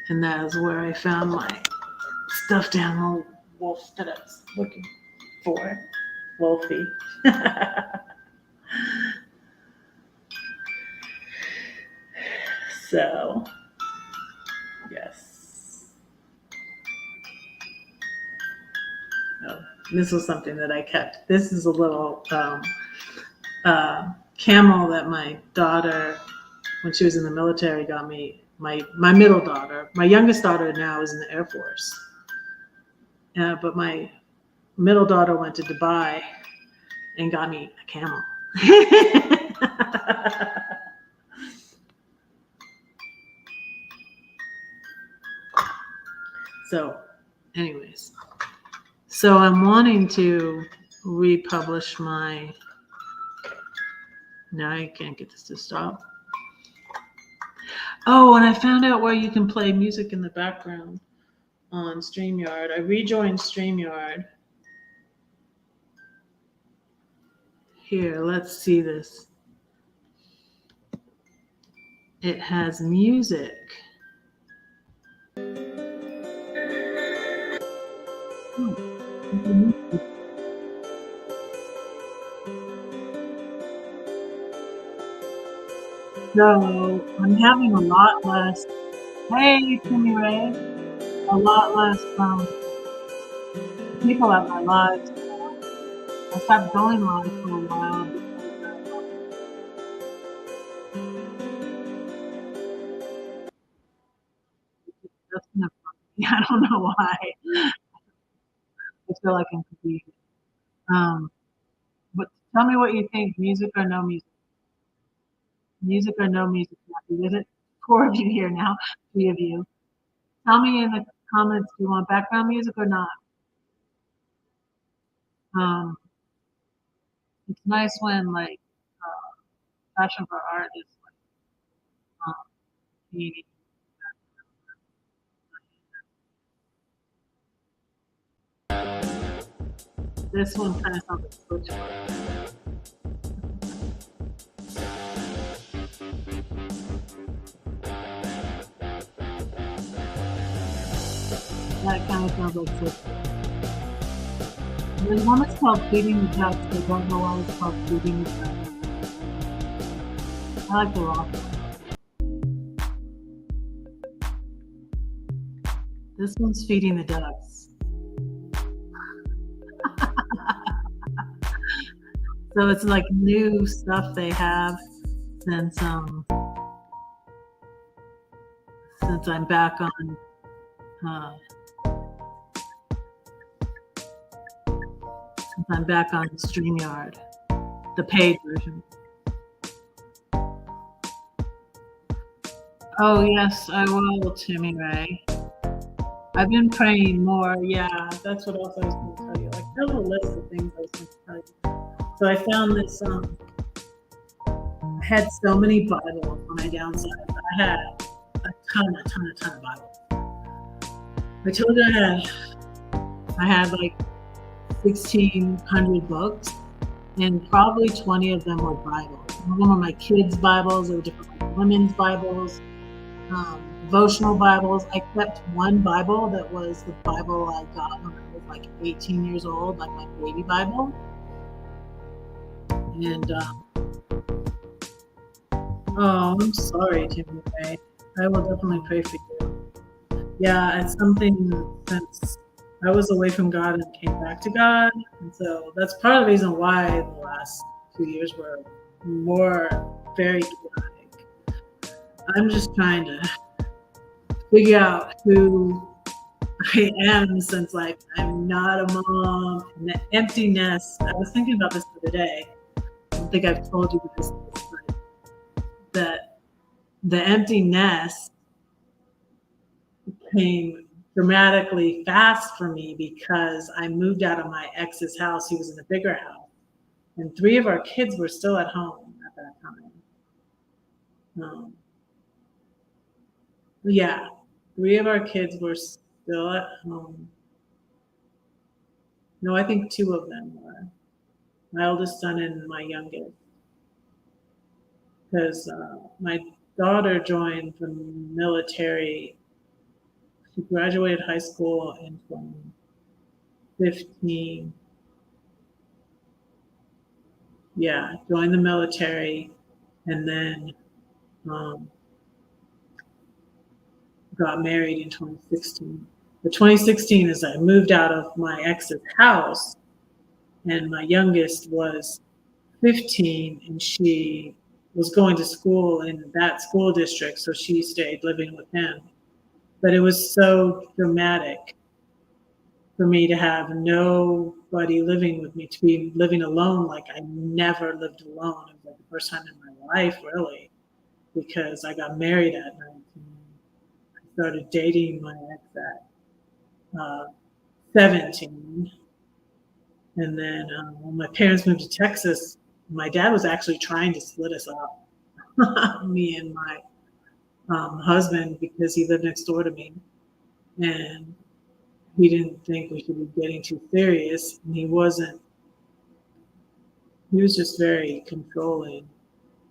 and that is where I found my stuffed animal wolf that I was looking for. Wolfie. So, yes. Oh, this was something that I kept. This is a little camel that my daughter, when she was in the military, got me. My middle daughter, my youngest daughter now is in the Air Force. But my middle daughter went to Dubai and got me a camel. So, anyways, so I'm wanting to republish my. Now I can't get this to stop. Oh, and I found out where you can play music in the background on StreamYard. I rejoined StreamYard. Here, let's see this. It has music. So I'm having a lot less. Hey, Timmy Ray, a lot less people at my lives. I stopped going live for a while because that's kind of funny. I don't know why. I feel like I'm confused. Um, but tell me what you think. Music or no music? Music or no music? Is it four of you here now? Three of you. Tell me in the comments. Do you want background music or not? Um, it's nice when like passion for art is um, painting. This one kind of sounds like switchboard. That kind of sounds like switchboard. There's one that's called Feeding the Ducks. I don't know why it's called Feeding the Ducks. I like the rock one. This one's Feeding the Ducks. So it's like new stuff they have since I'm back on uh, StreamYard, the paid version. Oh yes, I will, Timmy Ray. I've been praying more. Yeah, that's what else I was going to tell you. Like, there's a list of things I was going to tell you. So I found this. I had so many Bibles when I downsized. I had a ton of Bibles. I told you I had like 1,600 books, and probably 20 of them were Bibles. Some of them were my kids' Bibles. There were different like, women's Bibles. Devotional Bibles. I kept one Bible that was the Bible I got when I was like 18 years old, like my baby Bible. And oh, I'm sorry, Jimmy Ray. I will definitely pray for you. Yeah, it's something since I was away from God and came back to God, and so that's part of the reason why the last 2 years were more very chaotic. I'm just trying to figure out who I am since like I'm not a mom, an empty nest. I was thinking about this the other day. I don't think I've told you this, but that the empty nest came dramatically fast for me because I moved out of my ex's house. He was in a bigger house, and three of our kids were still at home at that time. Um, yeah, three of our kids were still at home. No, I think two of them were. My oldest son and my youngest. Because my daughter joined the military. She graduated high school in 2015. Yeah, joined the military, and then um, got married in 2016. The 2016 is I moved out of my ex's house, and my youngest was 15, and she was going to school in that school district, so she stayed living with him. But it was so dramatic for me to have nobody living with me, to be living alone. Like I never lived alone. It was like the first time in my life, really, because I got married at 19. I started dating my ex at 17. And then when my parents moved to Texas, my dad was actually trying to split us up, me and my husband, because he lived next door to me. And he didn't think we should be getting too serious. And he wasn't, he was just very controlling.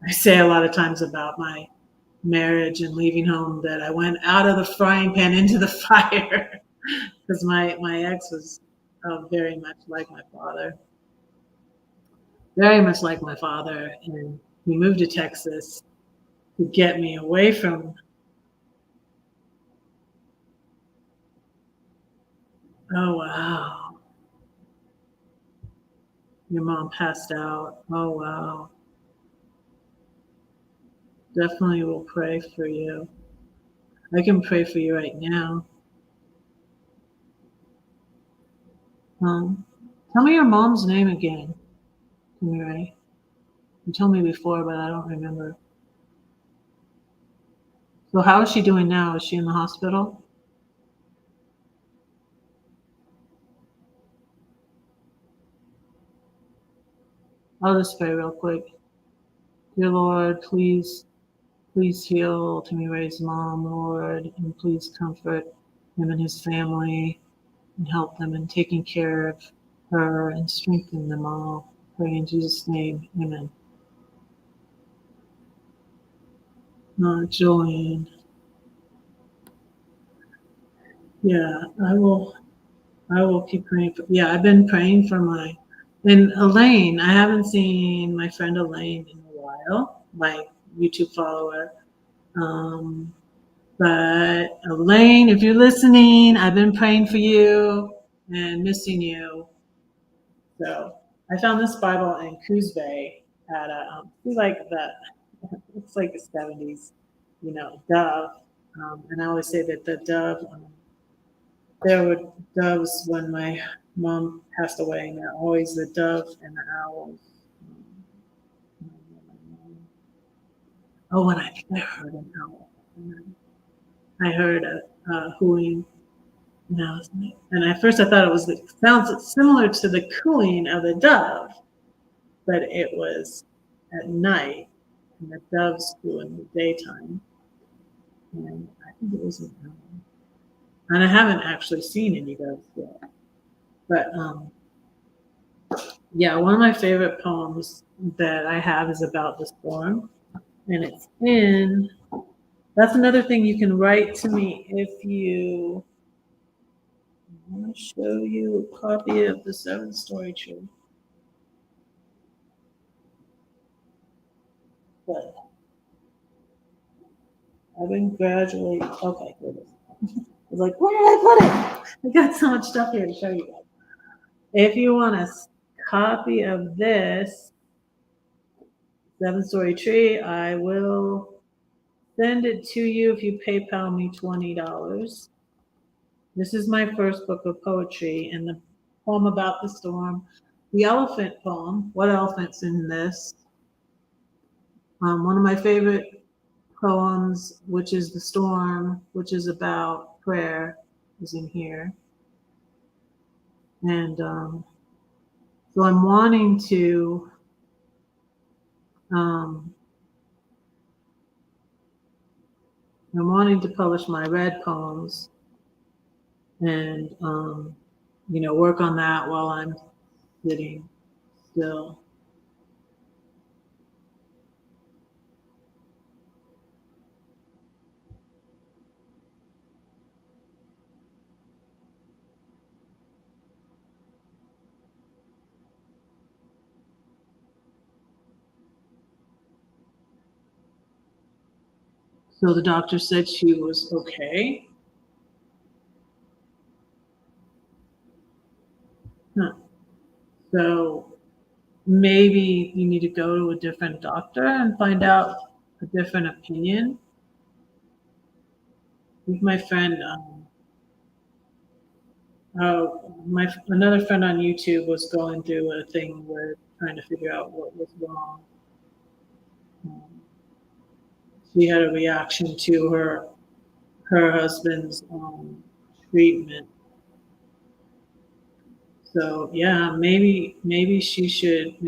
I say a lot of times about my marriage and leaving home that I went out of the frying pan into the fire because my ex was very much like my father, very much like my father. And he moved to Texas to get me away from. Oh, wow. Your mom passed out. Oh, wow. Definitely will pray for you. I can pray for you right now. Um, Tell me your mom's name again, Ray. You told me before, but I don't remember. So how is she doing now? Is she in the hospital? I'll just pray real quick. Dear Lord, please heal Timmy Ray's mom, Lord, and please comfort him and his family and help them in taking care of her and strengthen them all. Pray in Jesus' name. Amen. Jillian. Yeah, I will keep praying for. Yeah, I've been praying for my and Elaine. I haven't seen my friend Elaine in a while. My YouTube follower. Um, but Elaine, if you're listening, I've been praying for you and missing you. So I found this Bible in Coos Bay at a like the it's like the 70s, dove. And I always say that the dove. There were doves when my mom passed away, and they're always the dove and the owls. Oh, and I think I heard an owl. I heard a hooing. And at first I thought it was the sounds similar to the cooing of the dove, but it was at night, and the doves coo in the daytime. And I think it was an owl. And I haven't actually seen any doves yet, but yeah, one of my favorite poems that I have is about the storm, and it's in. That's another thing you can write to me if you. I want to show you a copy of the seven-story tree. But I've been gradually. Okay, here it is. I was like, where did I put it? I got so much stuff here to show you guys. If you want a copy of this seven-story tree, I will send it to you if you PayPal me $20. This is my first book of poetry, and the poem about the storm, the elephant poem. What elephant's in this? One of my favorite poems, which is The Storm, which is about prayer, is in here. And so um, I'm wanting to publish my red poems and work on that while I'm sitting still. So the doctor said she was okay. Huh. So maybe you need to go to a different doctor and find out a different opinion. With my friend, another friend on YouTube was going through a thing where trying to figure out what was wrong. Um, she had a reaction to her husband's treatment. So yeah, maybe you should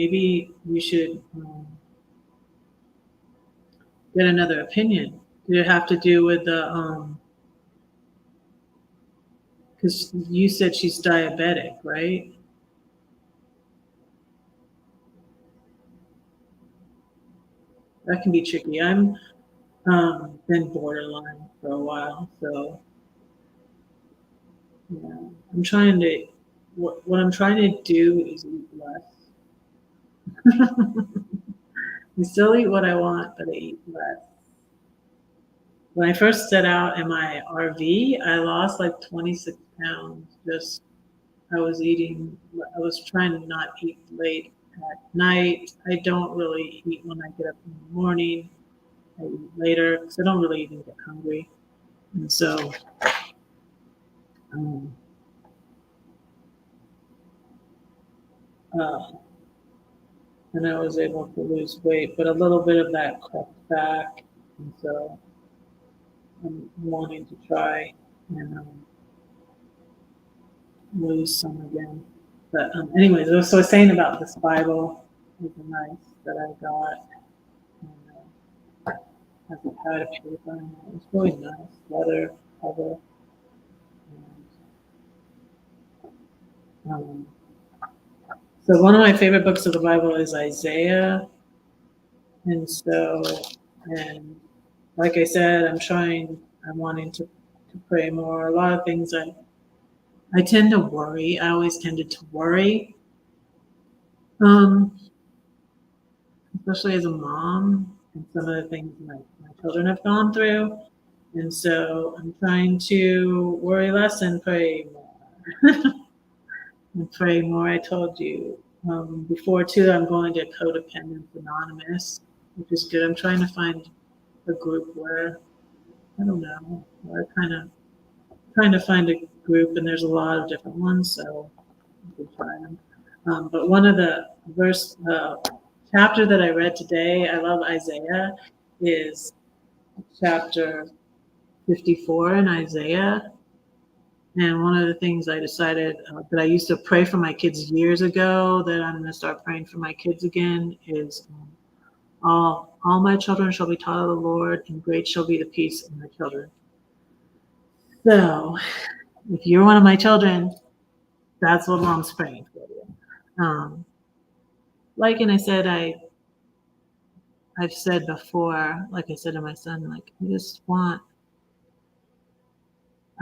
get another opinion. Did it have to do with the because you said she's diabetic, right? That can be tricky. I'm been borderline for a while, so yeah. I'm trying to what I'm trying to do is eat less. I still eat what I want, but I eat less. when I first set out in my RV, I lost like 26 pounds. Just I was eating. I was trying to not eat late at night. I don't really eat when I get up in the morning. I eat later because I don't really even get hungry. And so, um, uh, and I was able to lose weight, but a little bit of that crept back. And so I'm wanting to try and lose some again. But anyways, so I was saying about this Bible, it was nice that I got. And, has a pad of paper in it. It's really nice leather cover. And, so one of my favorite books of the Bible is Isaiah, and so and like I said, I'm wanting to pray more. A lot of things I tend to worry. I always tended to worry, um, especially as a mom, and some of the things my children have gone through. And so I'm trying to worry less and pray more. And pray more. I told you before too. I'm going to Codependence Anonymous, which is good. I'm trying to find a group where I don't know. Where I kind of trying to find a group, and there's a lot of different ones, so you can try them. But one of the chapter that I read today, I love Isaiah, is chapter 54 in Isaiah. And one of the things I decided that I used to pray for my kids years ago, that I'm going to start praying for my kids again, is all my children shall be taught of the Lord, and great shall be the peace of my children. So, if you're one of my children, that's what Mom's praying for you. And I said, I've said before, like I said to my son, like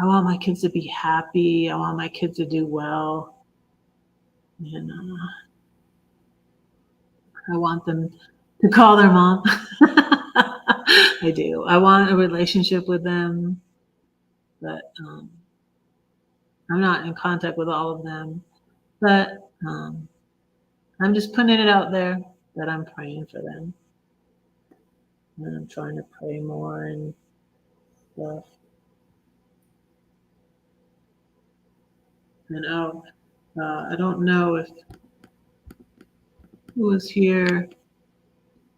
I want my kids to be happy. I want my kids to do well, and I want them to call their mom. I do. I want a relationship with them, but I'm not in contact with all of them. But I'm just putting it out there that I'm praying for them, and I'm trying to pray more and stuff. And I don't know if who was here.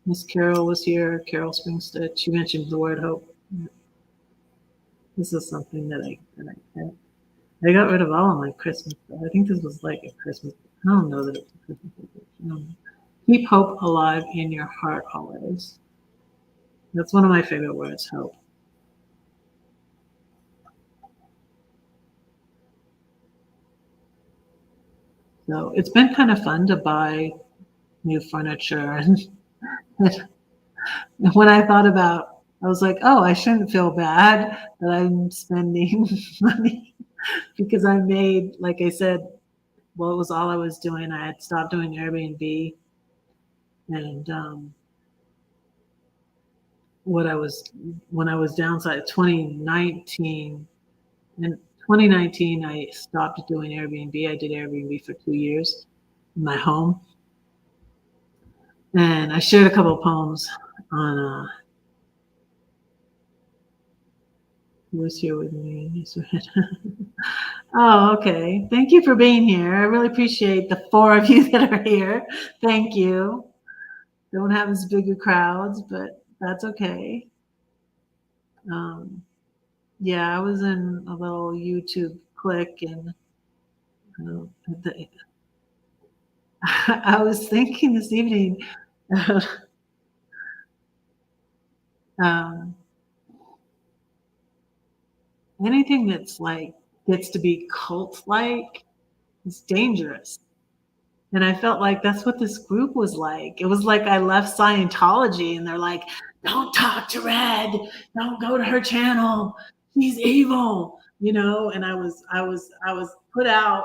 Miss Carol was here. Carol Springstead. She mentioned the word hope. This is something that I got rid of all of my Christmas stuff. I think this was like a Christmas. I don't know that it's a Christmas. Keep hope alive in your heart always. That's one of my favorite words, hope. So it's been kind of fun to buy new furniture. And when I thought about, I was like, oh, I shouldn't feel bad that I'm spending money because I made, like I said, well, it was all I was doing. I had stopped doing Airbnb, and when I was downside 2019, in 2019 I stopped doing Airbnb. I did Airbnb for 2 years in my home, and I shared a couple of poems on who was here with me. Oh, okay. Thank you for being here. I really appreciate the 4 of you that are here. Thank you. Don't have as big a crowds, but that's okay. Yeah, I was in a little YouTube click, and I was thinking this evening, um, anything that's like gets to be cult like is dangerous. And I felt like that's what this group was like. It was like I left Scientology and they're like, don't talk to Red, don't go to her channel. She's evil, and I was put out.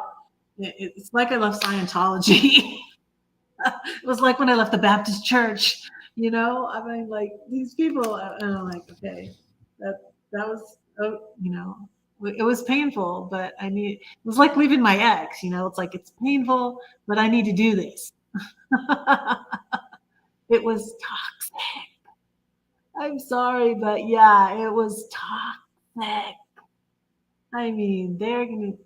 It's like I left Scientology. It was like when I left the Baptist church, I mean, like these people, and I'm like, okay. That that was, it was painful, but it was like leaving my ex. It's like it's painful, but I need to do this. It was toxic. I'm sorry, but yeah, it was toxic. I mean, it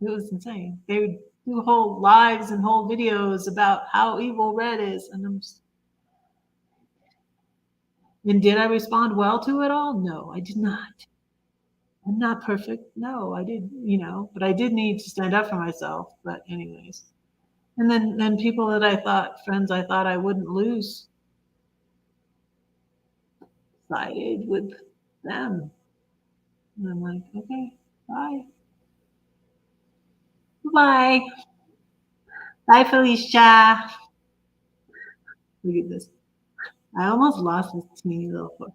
was insane. They would do whole lives and whole videos about how evil Red is. And and did I respond well to it all? No, I did not. I'm not perfect. No, I did, but I did need to stand up for myself. But anyways, and then people that friends I thought I wouldn't lose, sided with them. And I'm like, okay, bye. Bye. Bye, Felicia. Look at this. I almost lost this teeny little horse.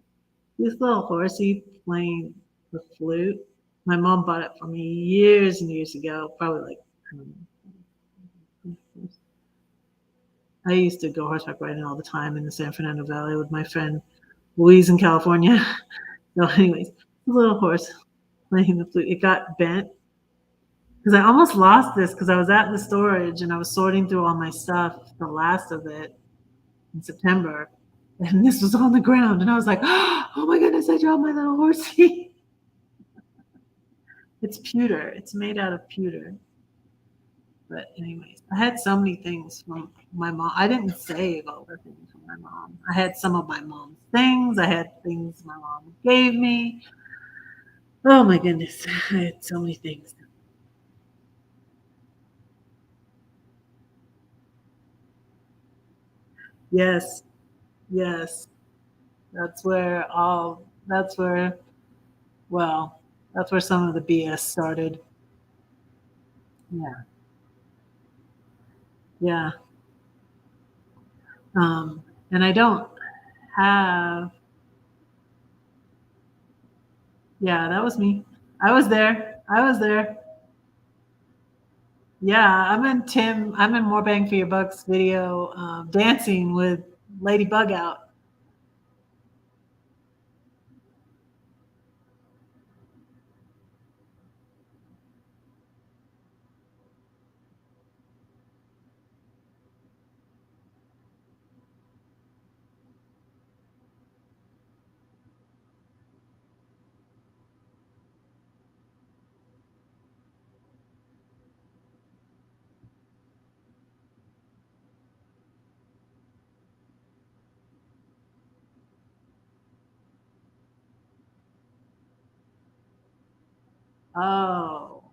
This little horsey playing the flute. My mom bought it for me years and years ago, probably like, I don't know. I used to go horseback riding all the time in the San Fernando Valley with my friend Louise in California. So, anyways, the little horse playing the flute. It got bent because I almost lost this because I was at the storage and I was sorting through all my stuff, the last of it in September, and this was on the ground, and I was like, "Oh my goodness, I dropped my little horsey." It's pewter. It's made out of pewter. But anyways, I had so many things from my mom. I didn't save all the things from my mom. I had some of my mom's things. I had things my mom gave me. Oh my goodness, I had so many things. Yes, yes. That's where all. That's where. Well, that's where some of the BS started. Yeah, yeah. And I don't have. Yeah, that was me. I was there. I was there. Yeah, I'm in More Bang for Your Buck's video, dancing with Ladybug out. Oh,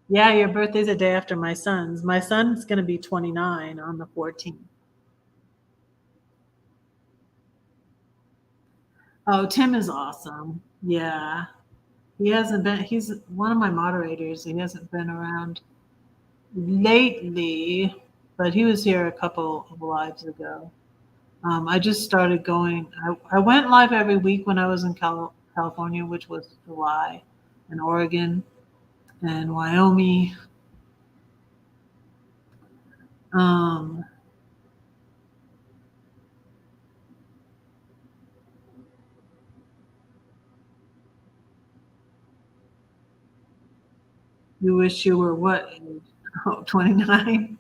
yeah, your birthday's a day after my son's. My son's gonna be 29 on the 14th. Oh, Tim is awesome. Yeah, he hasn't been. He's one of my moderators. He hasn't been around lately, but he was here a couple of lives ago. I just started going. I went live every week when I was in California, which was July, and Oregon and Wyoming. Um, you wish you were what age? Oh, 29.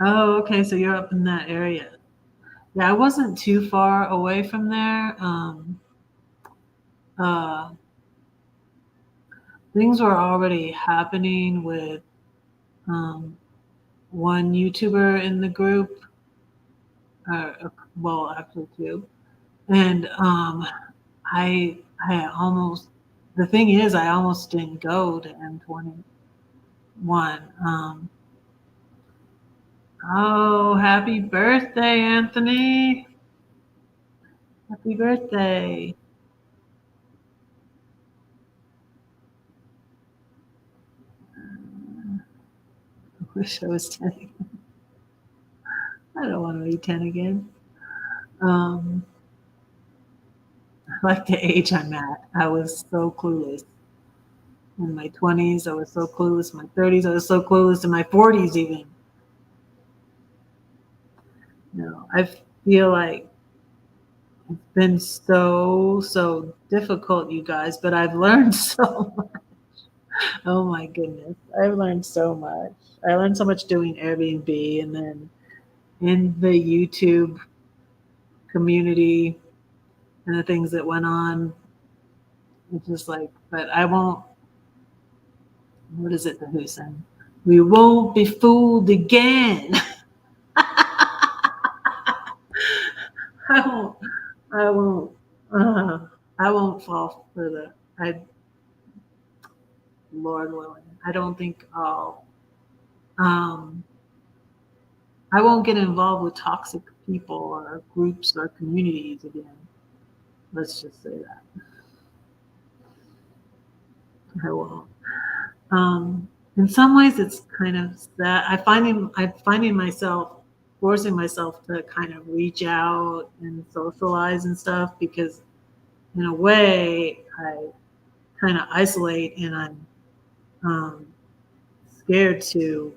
Oh, okay. So you're up in that area. Yeah, I wasn't too far away from there. Uh, Things were already happening with um, one YouTuber in the group. Well, actually two. And I I almost the thing is I almost didn't go to M21. Oh, happy birthday, Anthony. Happy birthday. I wish I was 10 again. I don't want to be 10 again. Um, I like the age I'm at. I was so clueless. In my 20s, I was so clueless. In my 30s, I was so clueless. In my 40s, even. I feel like it's been so difficult, you guys, but I've learned so much. Oh my goodness. I've learned so much. I learned so much doing Airbnb and then in the YouTube community and the things that went on. It's just like, but I won't, what is it, the Who sang? We won't be fooled again. I won't, I won't, uh, I won't fall for Lord willing. I don't think um, I won't get involved with toxic people or groups or communities again. Let's just say that. I won't. In some ways, it's kind of that I'm finding myself forcing myself to kind of reach out and socialize and stuff because, in a way, I kind of isolate and I'm scared to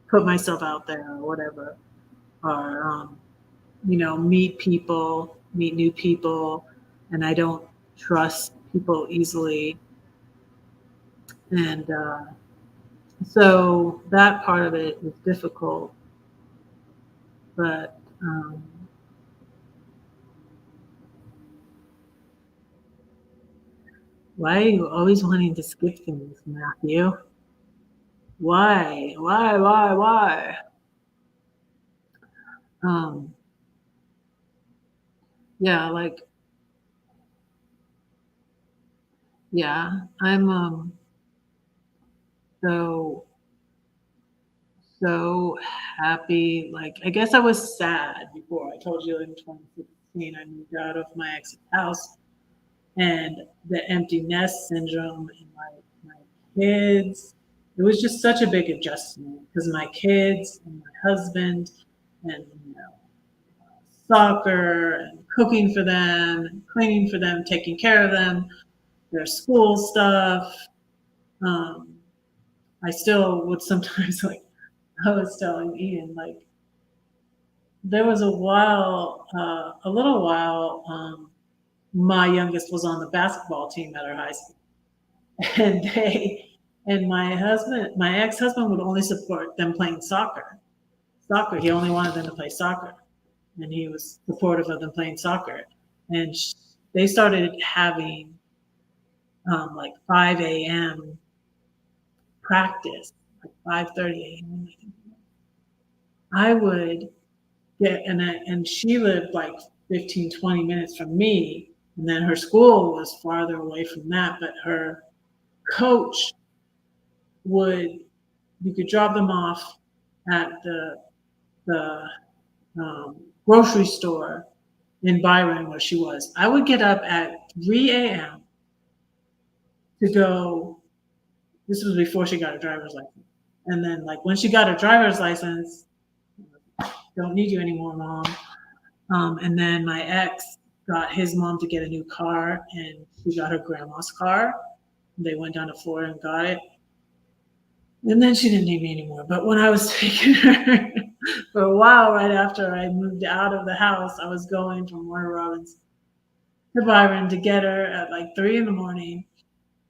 put myself out there or whatever, or meet new people, and I don't trust people easily, and so that part of it is difficult. But why are you always wanting to skip things, Matthew? Why? Why? Why? Why? Um, yeah, like yeah, I'm so so happy. Like I guess I was sad before. I told you in 2016 I moved out of my ex's house and the empty nest syndrome and my kids. It was just such a big adjustment because my kids and my husband and soccer and cooking for them and cleaning for them, taking care of them, their school stuff. Um, I still would sometimes like I was telling Ian like there was a little while. My youngest was on the basketball team at our high school, and my ex-husband would only support them playing soccer. Soccer, he only wanted them to play soccer, and he was supportive of them playing soccer. And they started having like 5 a.m. practice, like 5:30 a.m. I would and she lived like 15, 20 minutes from me, and then her school was farther away from that, but her coach would you could drop them off at the grocery store in Byron where she was. I would get up at 3 a.m. to go. This was before she got her driver's license, and then like when she got her driver's license, don't need you anymore, mom. And then my ex got his mom to get a new car, and she got her grandma's car. They went down to Florida and got it. And then she didn't need me anymore. But when I was taking her for a while, right after I moved out of the house, I was going from Warner Robins to Byron to get her at like 3 in the morning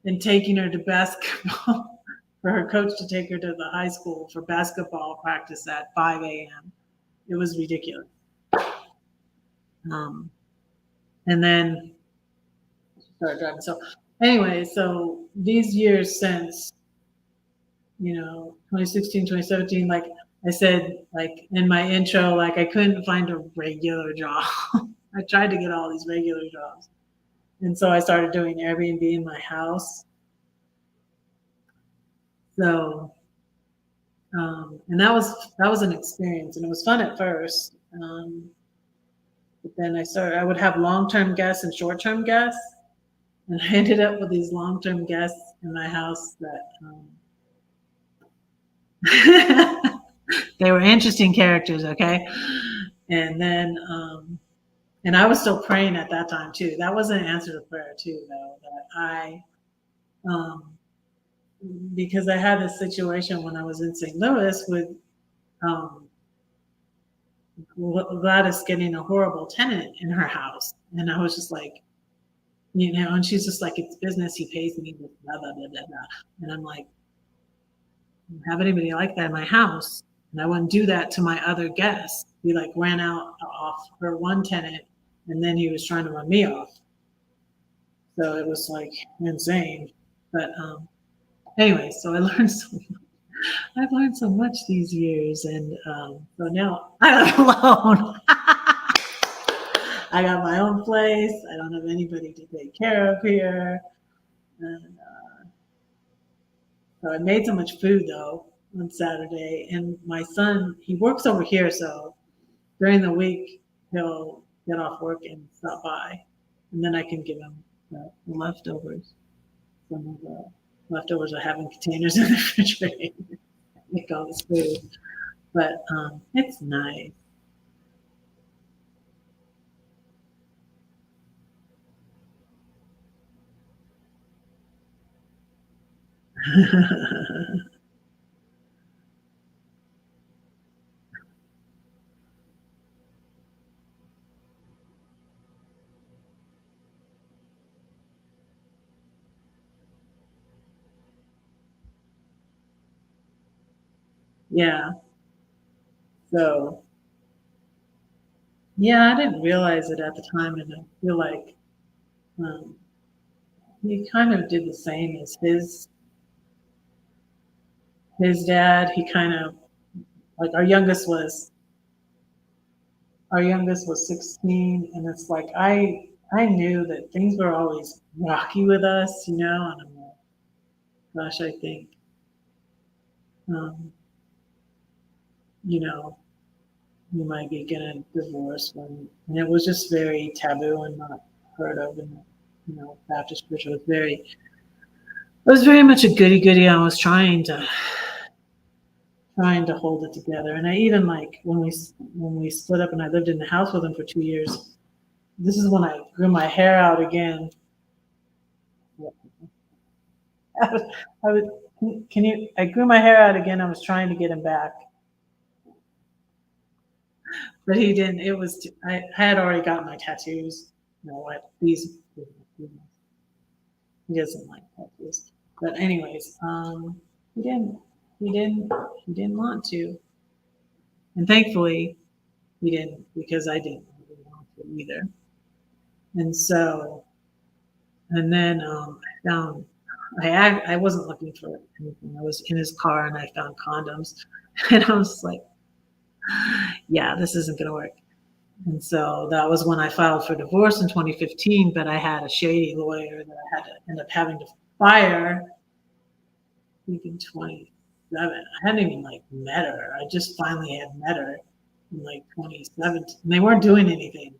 and taking her to basketball for her coach to take her to the high school for basketball practice at 5 a.m. It was ridiculous. Um, and then she started driving. So anyway, so these years since 2016, 2017, like I said, like in my intro, like I couldn't find a regular job. I tried to get all these regular jobs. And so I started doing Airbnb in my house. So, and that was an experience, and it was fun at first. But then I would have long-term guests and short-term guests, and I ended up with these long-term guests in my house that they were interesting characters, okay? And then, and I was still praying at that time too. That was an answer to prayer too, though. That um, because I had this situation when I was in St. Louis with um, Gladys getting a horrible tenant in her house, and I was just like, and she's just like, it's business. He pays me, blah blah blah blah blah, and I'm like, I don't have anybody like that in my house, and I wouldn't do that to my other guests. He like ran out off her one tenant, and then he was trying to run me off. So it was like insane. But anyway, so I learned so I've learned so much these years, and so now I live alone. I got my own place. I don't have anybody to take care of here. And, so I made so much food though on Saturday, and my son he works over here, so during the week he'll get off work and stop by, and then I can give him the leftovers. Some of the leftovers I have in containers in the refrigerator. Make all this food, but it's nice. Yeah. So yeah, I didn't realize it at the time, and I feel like um, he kind of did the same as his dad. He kind of like our youngest was 16, and it's like I knew that things were always rocky with us, and I'm like, gosh, I think um, you know you might be getting a divorce when, and it was just very taboo and not heard of in the Baptist church. It was very much a goody goody. I was trying to hold it together, and I even like when we split up and I lived in the house with him for 2 years. This is when I grew my hair out again. I was, can you? I grew my hair out again. I was trying to get him back, but he didn't. I had already got my tattoos. What he doesn't like tattoos. But anyways, he didn't. He didn't. He didn't want to, and thankfully he didn't because I didn't really want to either. And so, and then I found. I wasn't looking for anything. I was in his car and I found condoms, and I was like, yeah, this isn't going to work. And so that was when I filed for divorce in 2015. But I had a shady lawyer that I had to end up having to fire. I think in 27. I hadn't even like met her. I just finally had met her in like 2017. And they weren't doing anything.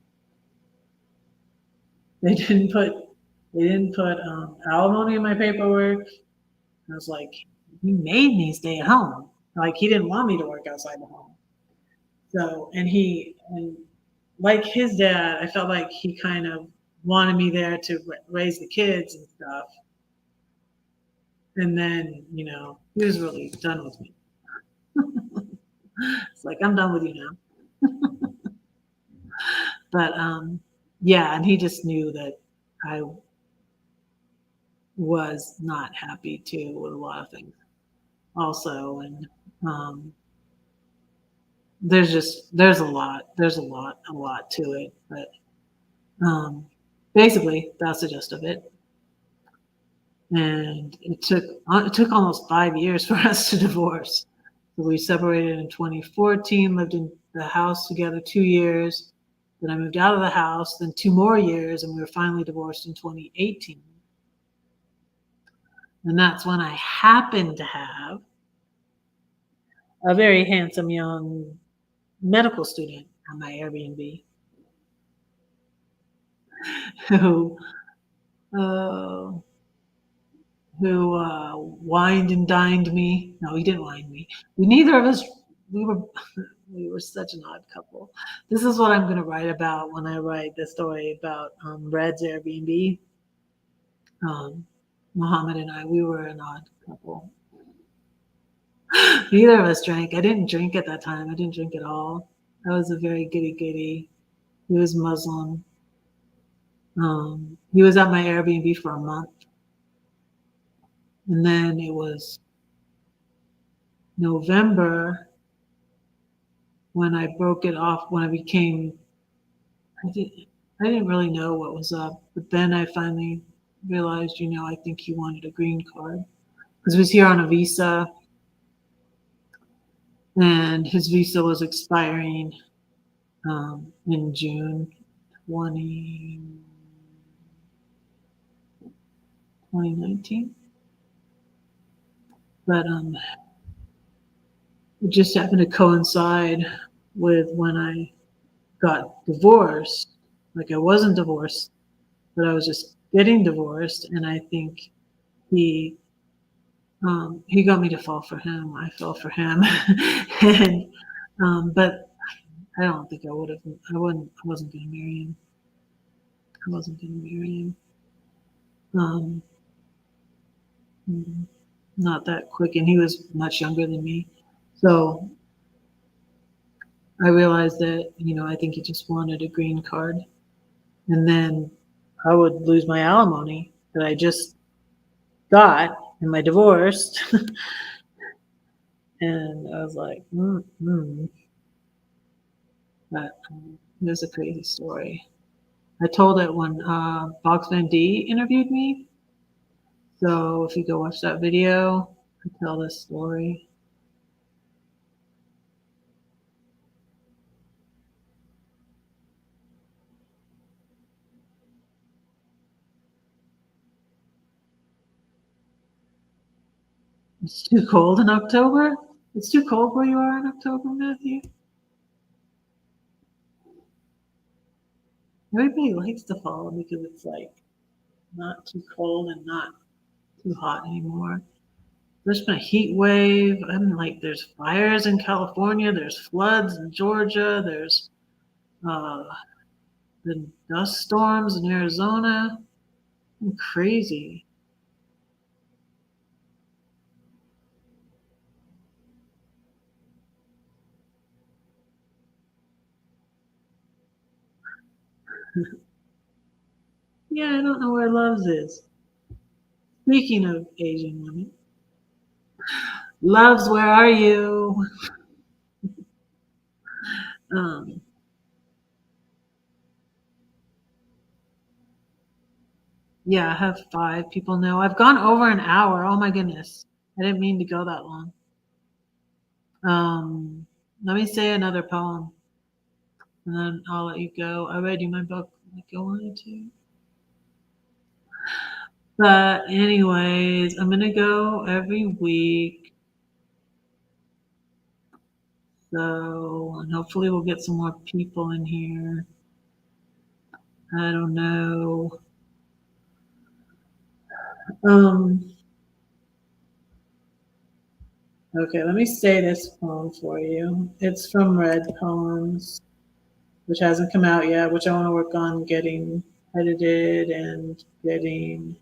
They didn't put they didn't put alimony in my paperwork. I was like, he made me stay at home. Like he didn't want me to work outside the home. So and like his dad, I felt like he kind of wanted me there to raise the kids and stuff. And then he was really done with me. It's like I'm done with you now. But yeah, and he just knew that I was not happy too with a lot of things also, and um, there's a lot to it, but basically that's the gist of it. And it took almost 5 years for us to divorce. So we separated in 2014, lived in the house together 2 years. Then I moved out of the house, then 2 more years, and we were finally divorced in 2018. And that's when I happened to have a very handsome young medical student on my Airbnb who uh, wined and dined me. No, he didn't wine me. Neither of us. We were we were such an odd couple. This is what I'm going to write about when I write the story about Red's Airbnb. Um, Muhammad and I, we were an odd couple. Neither of us drank. I didn't drink at that time. I didn't drink at all. I was a very giddy giddy. He was Muslim. He was at my Airbnb for a month. And then it was November when I broke it off, when I became, I, did, I didn't really know what was up. But then I finally realized, I think he wanted a green card because he was here on a visa and his visa was expiring in June 20, 2019. But it just happened to coincide with when I got divorced. Like I wasn't divorced, but I was just getting divorced, and I think he he got me to fall for him. I fell for him, and but I don't think I would have. I wouldn't. I wasn't going to marry him. I wasn't going to marry him. Um, Not that quick, and he was much younger than me. So I realized that I think he just wanted a green card, and then I would lose my alimony that I just got in my divorce. And I was like, but it was a crazy story. I told it when Box Van D interviewed me. So if you go watch that video, I tell this story. It's too cold in October. It's too cold where you are in October, Matthew. Everybody likes the fall because it's like not too cold and not too hot anymore. There's been a heat wave. I mean, like, there's fires in California. There's floods in Georgia. There's uh, been dust storms in Arizona. Crazy. Yeah, I don't know where Loves is. Speaking of Asian women, Loves, where are you? Um, yeah, I have 5 people now. I've gone over an hour. Oh my goodness. I didn't mean to go that long. Let me say another poem and then I'll let you go. I read you my book like I wanted to. But anyways, I'm gonna go every week. So and hopefully we'll get some more people in here. I don't know. Um okay, let me say this poem for you. It's from Red Poems, which hasn't come out yet, which I want to work on getting edited and getting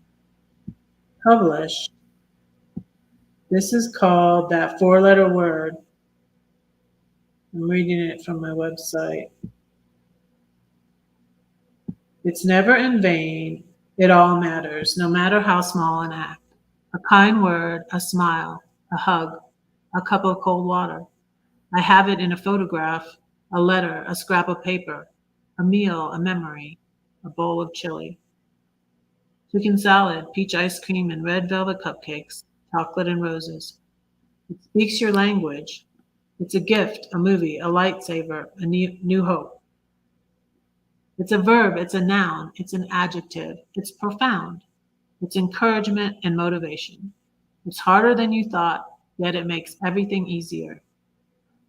published. This is called That Four-Letter Word. I'm reading it from my website. It's never in vain. It all matters, no matter how small an act. A kind word, a smile, a hug, a cup of cold water. I have it in a photograph, a letter, a scrap of paper, a meal, a memory, a bowl of chili. Chicken salad, peach ice cream, and red velvet cupcakes, chocolate and roses. It speaks your language. It's a gift, a movie, a lightsaber, a new hope. It's a verb, it's a noun, it's an adjective, it's profound. It's encouragement and motivation. It's harder than you thought, yet it makes everything easier.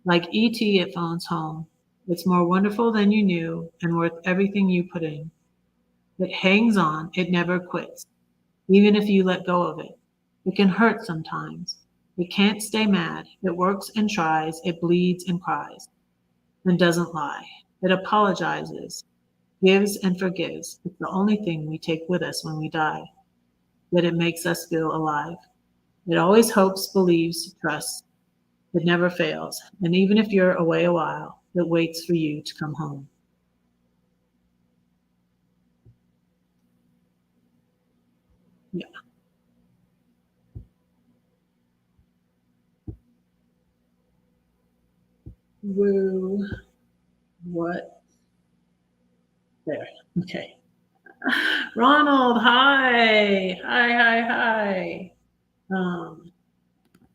Like ET, it phones home. It's more wonderful than you knew and worth everything you put in. It hangs on, it never quits, even if you let go of it. It can hurt sometimes. It can't stay mad. It works and tries, it bleeds and cries, and doesn't lie. It apologizes, gives and forgives. It's the only thing we take with us when we die. yet it makes us feel alive. It always hopes, believes, trusts. It never fails. And even if you're away a while, it waits for you to come home. Yeah. Woo. What? There. Okay. Ronald, hi. Hi. Um,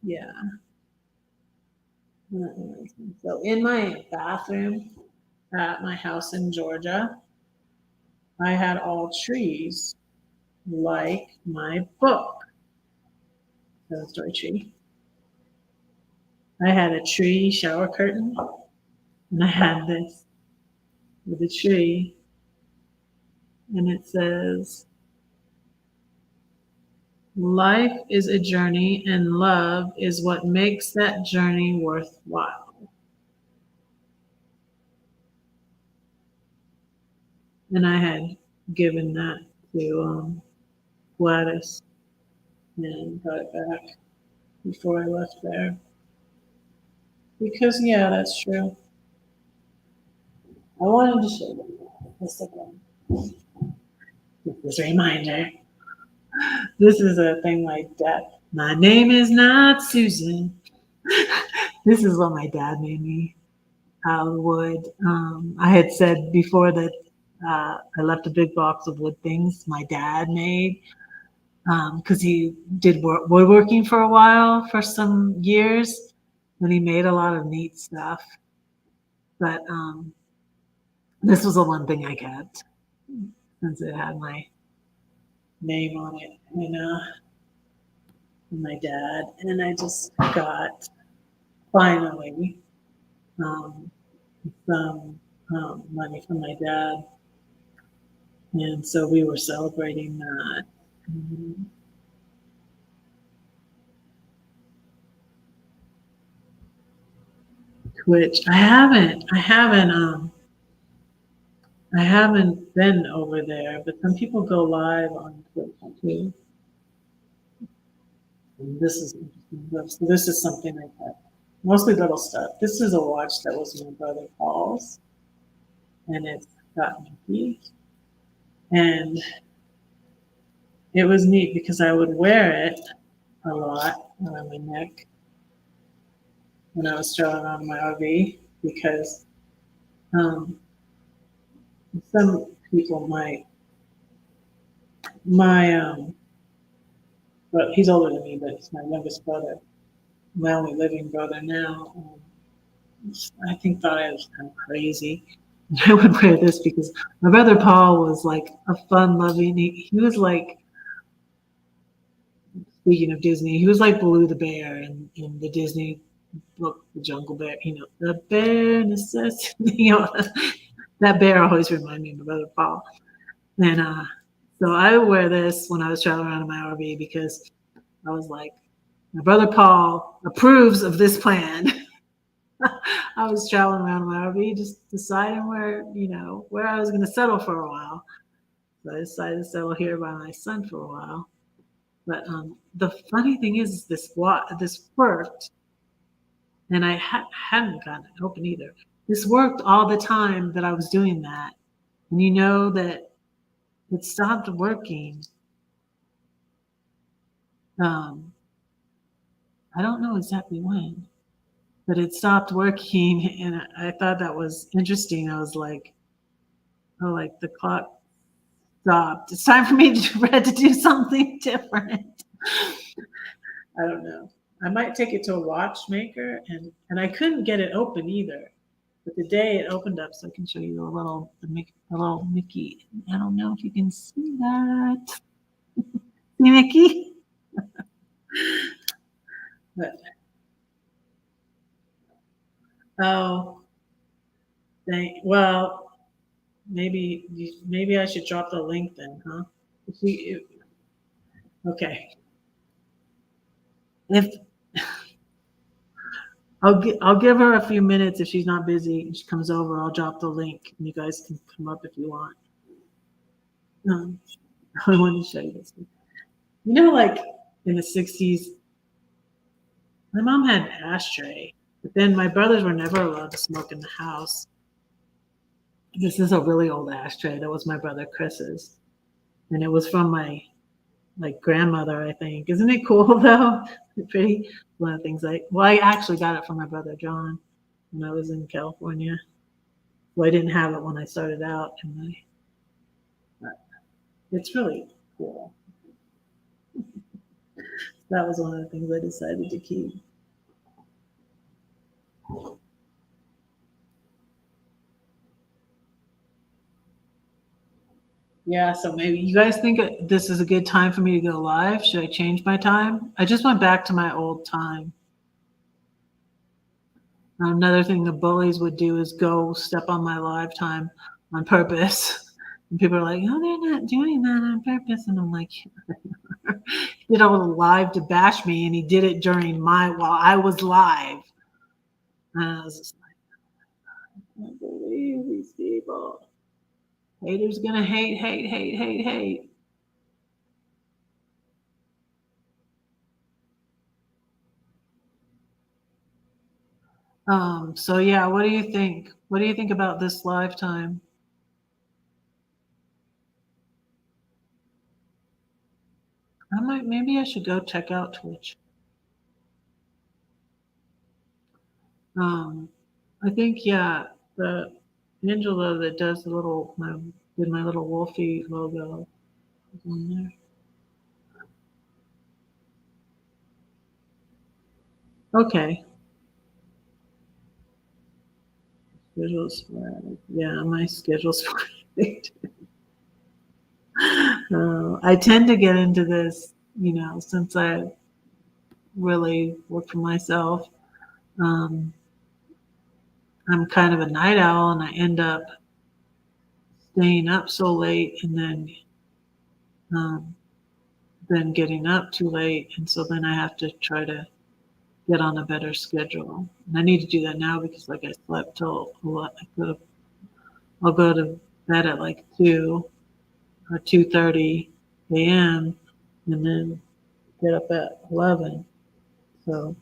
yeah. So in my bathroom at my house in Georgia, I had all trees like my book, the story tree. I had a tree shower curtain, and I had this with a tree, and it says, "Life is a journey, and love is what makes that journey worthwhile." And I had given that to Gladys and got it back before I left there. Because, yeah, that's true. I wanted to show them this again. This reminder. This is a thing like that. My name is not Susan. This is what my dad made me. I had said before that I left a big box of wood things my dad made because he did woodworking for a while for some years, and he made a lot of neat stuff. But this was the one thing I kept since it had my name on it and my dad. And I just got finally um, some money from my dad, and so we were celebrating that. Mhm. Which I haven't been over there, but some people go live on Twitch too. And this is interesting. So this is something like that. Mostly little stuff. This is a watch that was my brother Paul's, and it's got Mickey. And it was neat because I would wear it a lot around my neck when I was traveling around my RV because um, some people might my but he's older than me, but he's my youngest brother, my only living brother now. I think thought I was kind of crazy. I would wear this because my brother Paul was like a fun-loving. He was like, speaking of Disney, he was like Baloo the bear in the Disney book, The Jungle Bear. The bear necessity. That bear always reminded me of my brother Paul. And so I would wear this when I was traveling around in my RV because I was like, my brother Paul approves of this plan. I was traveling around in my RV, just deciding where I was going to settle for a while. So I decided to settle here by my son for a while. But the funny thing is, this worked, and I hadn't gotten it open either. This worked all the time that I was doing that, and you know that it stopped working. Um, I don't know exactly when, but it stopped working, and I thought that was interesting. I was like, oh, like the clock stopped. It's time for me to do something different. I don't know. I might take it to a watchmaker, and I couldn't get it open either. But the day it opened up, so I can show you a little Mickey. I don't know if you can see that. See Mickey? But oh, well, maybe I should drop the link then, huh? Okay. If I'll give her a few minutes if she's not busy and she comes over, I'll drop the link and you guys can come up if you want. Um, I want to show you this. Like in the 60s, my mom had an ashtray, but then my brothers were never allowed to smoke in the house. This is a really old ashtray. That was my brother Chris's, and it was from my like grandmother, I think. Isn't it cool though? Pretty one of the things I actually got it from my brother John when I was in California. Well, I didn't have it when I started out, but it's really cool. That was one of the things I decided to keep. Yeah, so maybe you guys think this is a good time for me to go live? Should I change my time? I just went back to my old time. Another thing the bullies would do is go step on my live time on purpose. And people are like, "Oh, they're not doing that on purpose." And I'm like, he did a little live to bash me, and he did it during while I was live. And I was just like, I can't believe these people. Haters gonna hate, hate, hate, hate, hate. So yeah, what do you think? What do you think about this lifetime? Maybe I should go check out Twitch. Um, I think yeah, the Angela that does did my little Wolfie logo is on there. Okay, schedules yeah, my schedule's great. I tend to get into this, since I really work for myself. Um, I'm kind of a night owl, and I end up staying up so late, and um, then getting up too late, and so then I have to try to get on a better schedule. And I need to do that now because, like, I slept till I'll go to bed at like 2 or 2:30 a.m. and then get up at 11. So,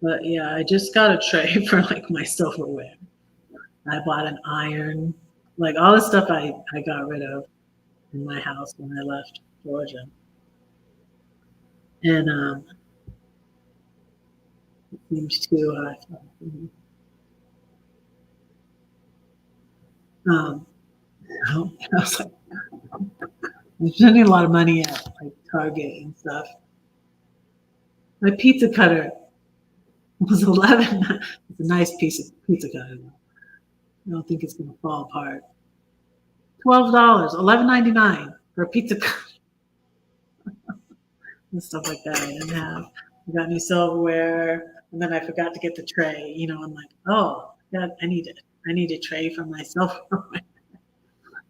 but yeah, I just got a tray for like my silverware. I bought an iron, like all the stuff I got rid of in my house when I left Georgia. And it seems too high. Um, I was like, I'm spending a lot of money at like Target and stuff. My pizza cutter was 11. It's a nice piece of pizza cutter. I don't think it's gonna fall apart. $12, 11.99 for a pizza cutter and stuff like that. I didn't have. I got new silverware, and then I forgot to get the tray. I'm like, oh, God, I need a tray for myself.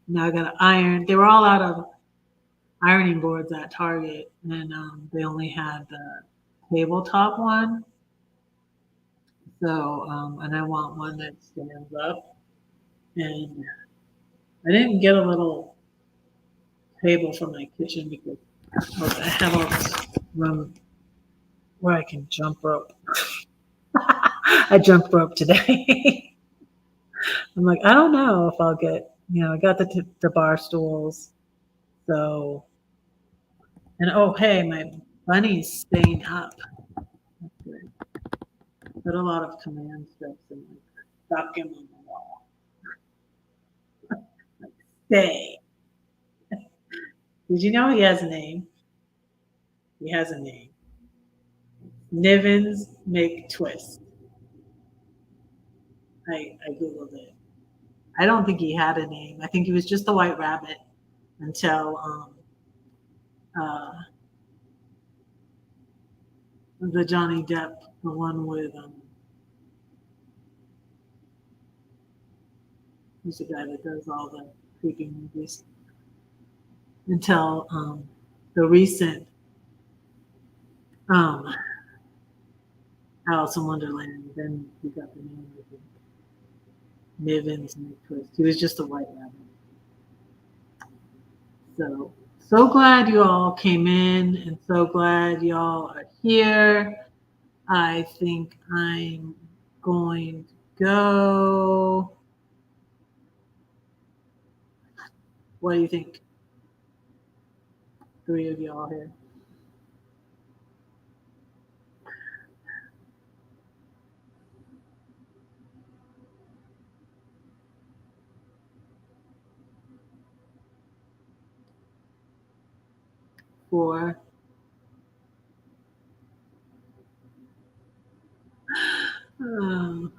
Now I got to iron. They were all out of ironing boards at Target, and they only had the tabletop one. So, and I want one that stands up. And I didn't get a little table for my kitchen because I have all this room where I can jump rope. I jumped rope today. I'm like, I don't know if I'll get, I got the bar stools. So, and oh, hey, my bunny's staying up. That's good. Put a lot of command strips and like stuck him on the wall. Like, stay. Did you know he has a name? He has a name. Nivens McTwist. I Googled it. I don't think he had a name. I think he was just a white rabbit until uh, the Johnny Depp, the one with who's the guy that does all the creepy movies? until the recent um, Alice in Wonderland. Then he got the name, I think, Nivens McTwist. He was just a white rabbit. So glad you all came in and so glad y'all are here. I think I'm going to go. What do you think? Three of y'all here. Four. Um,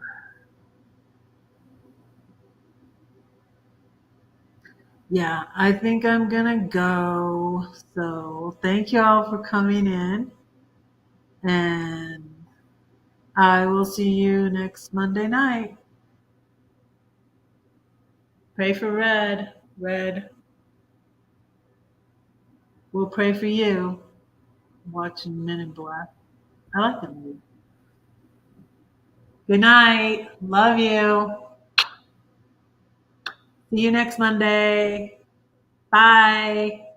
yeah, I think I'm gonna go. So thank y'all for coming in, and I will see you next Monday night. Pray for Red. Red, we'll pray for you. Watching Men in Black. I like that movie. Good night. Love you. See you next Monday. Bye.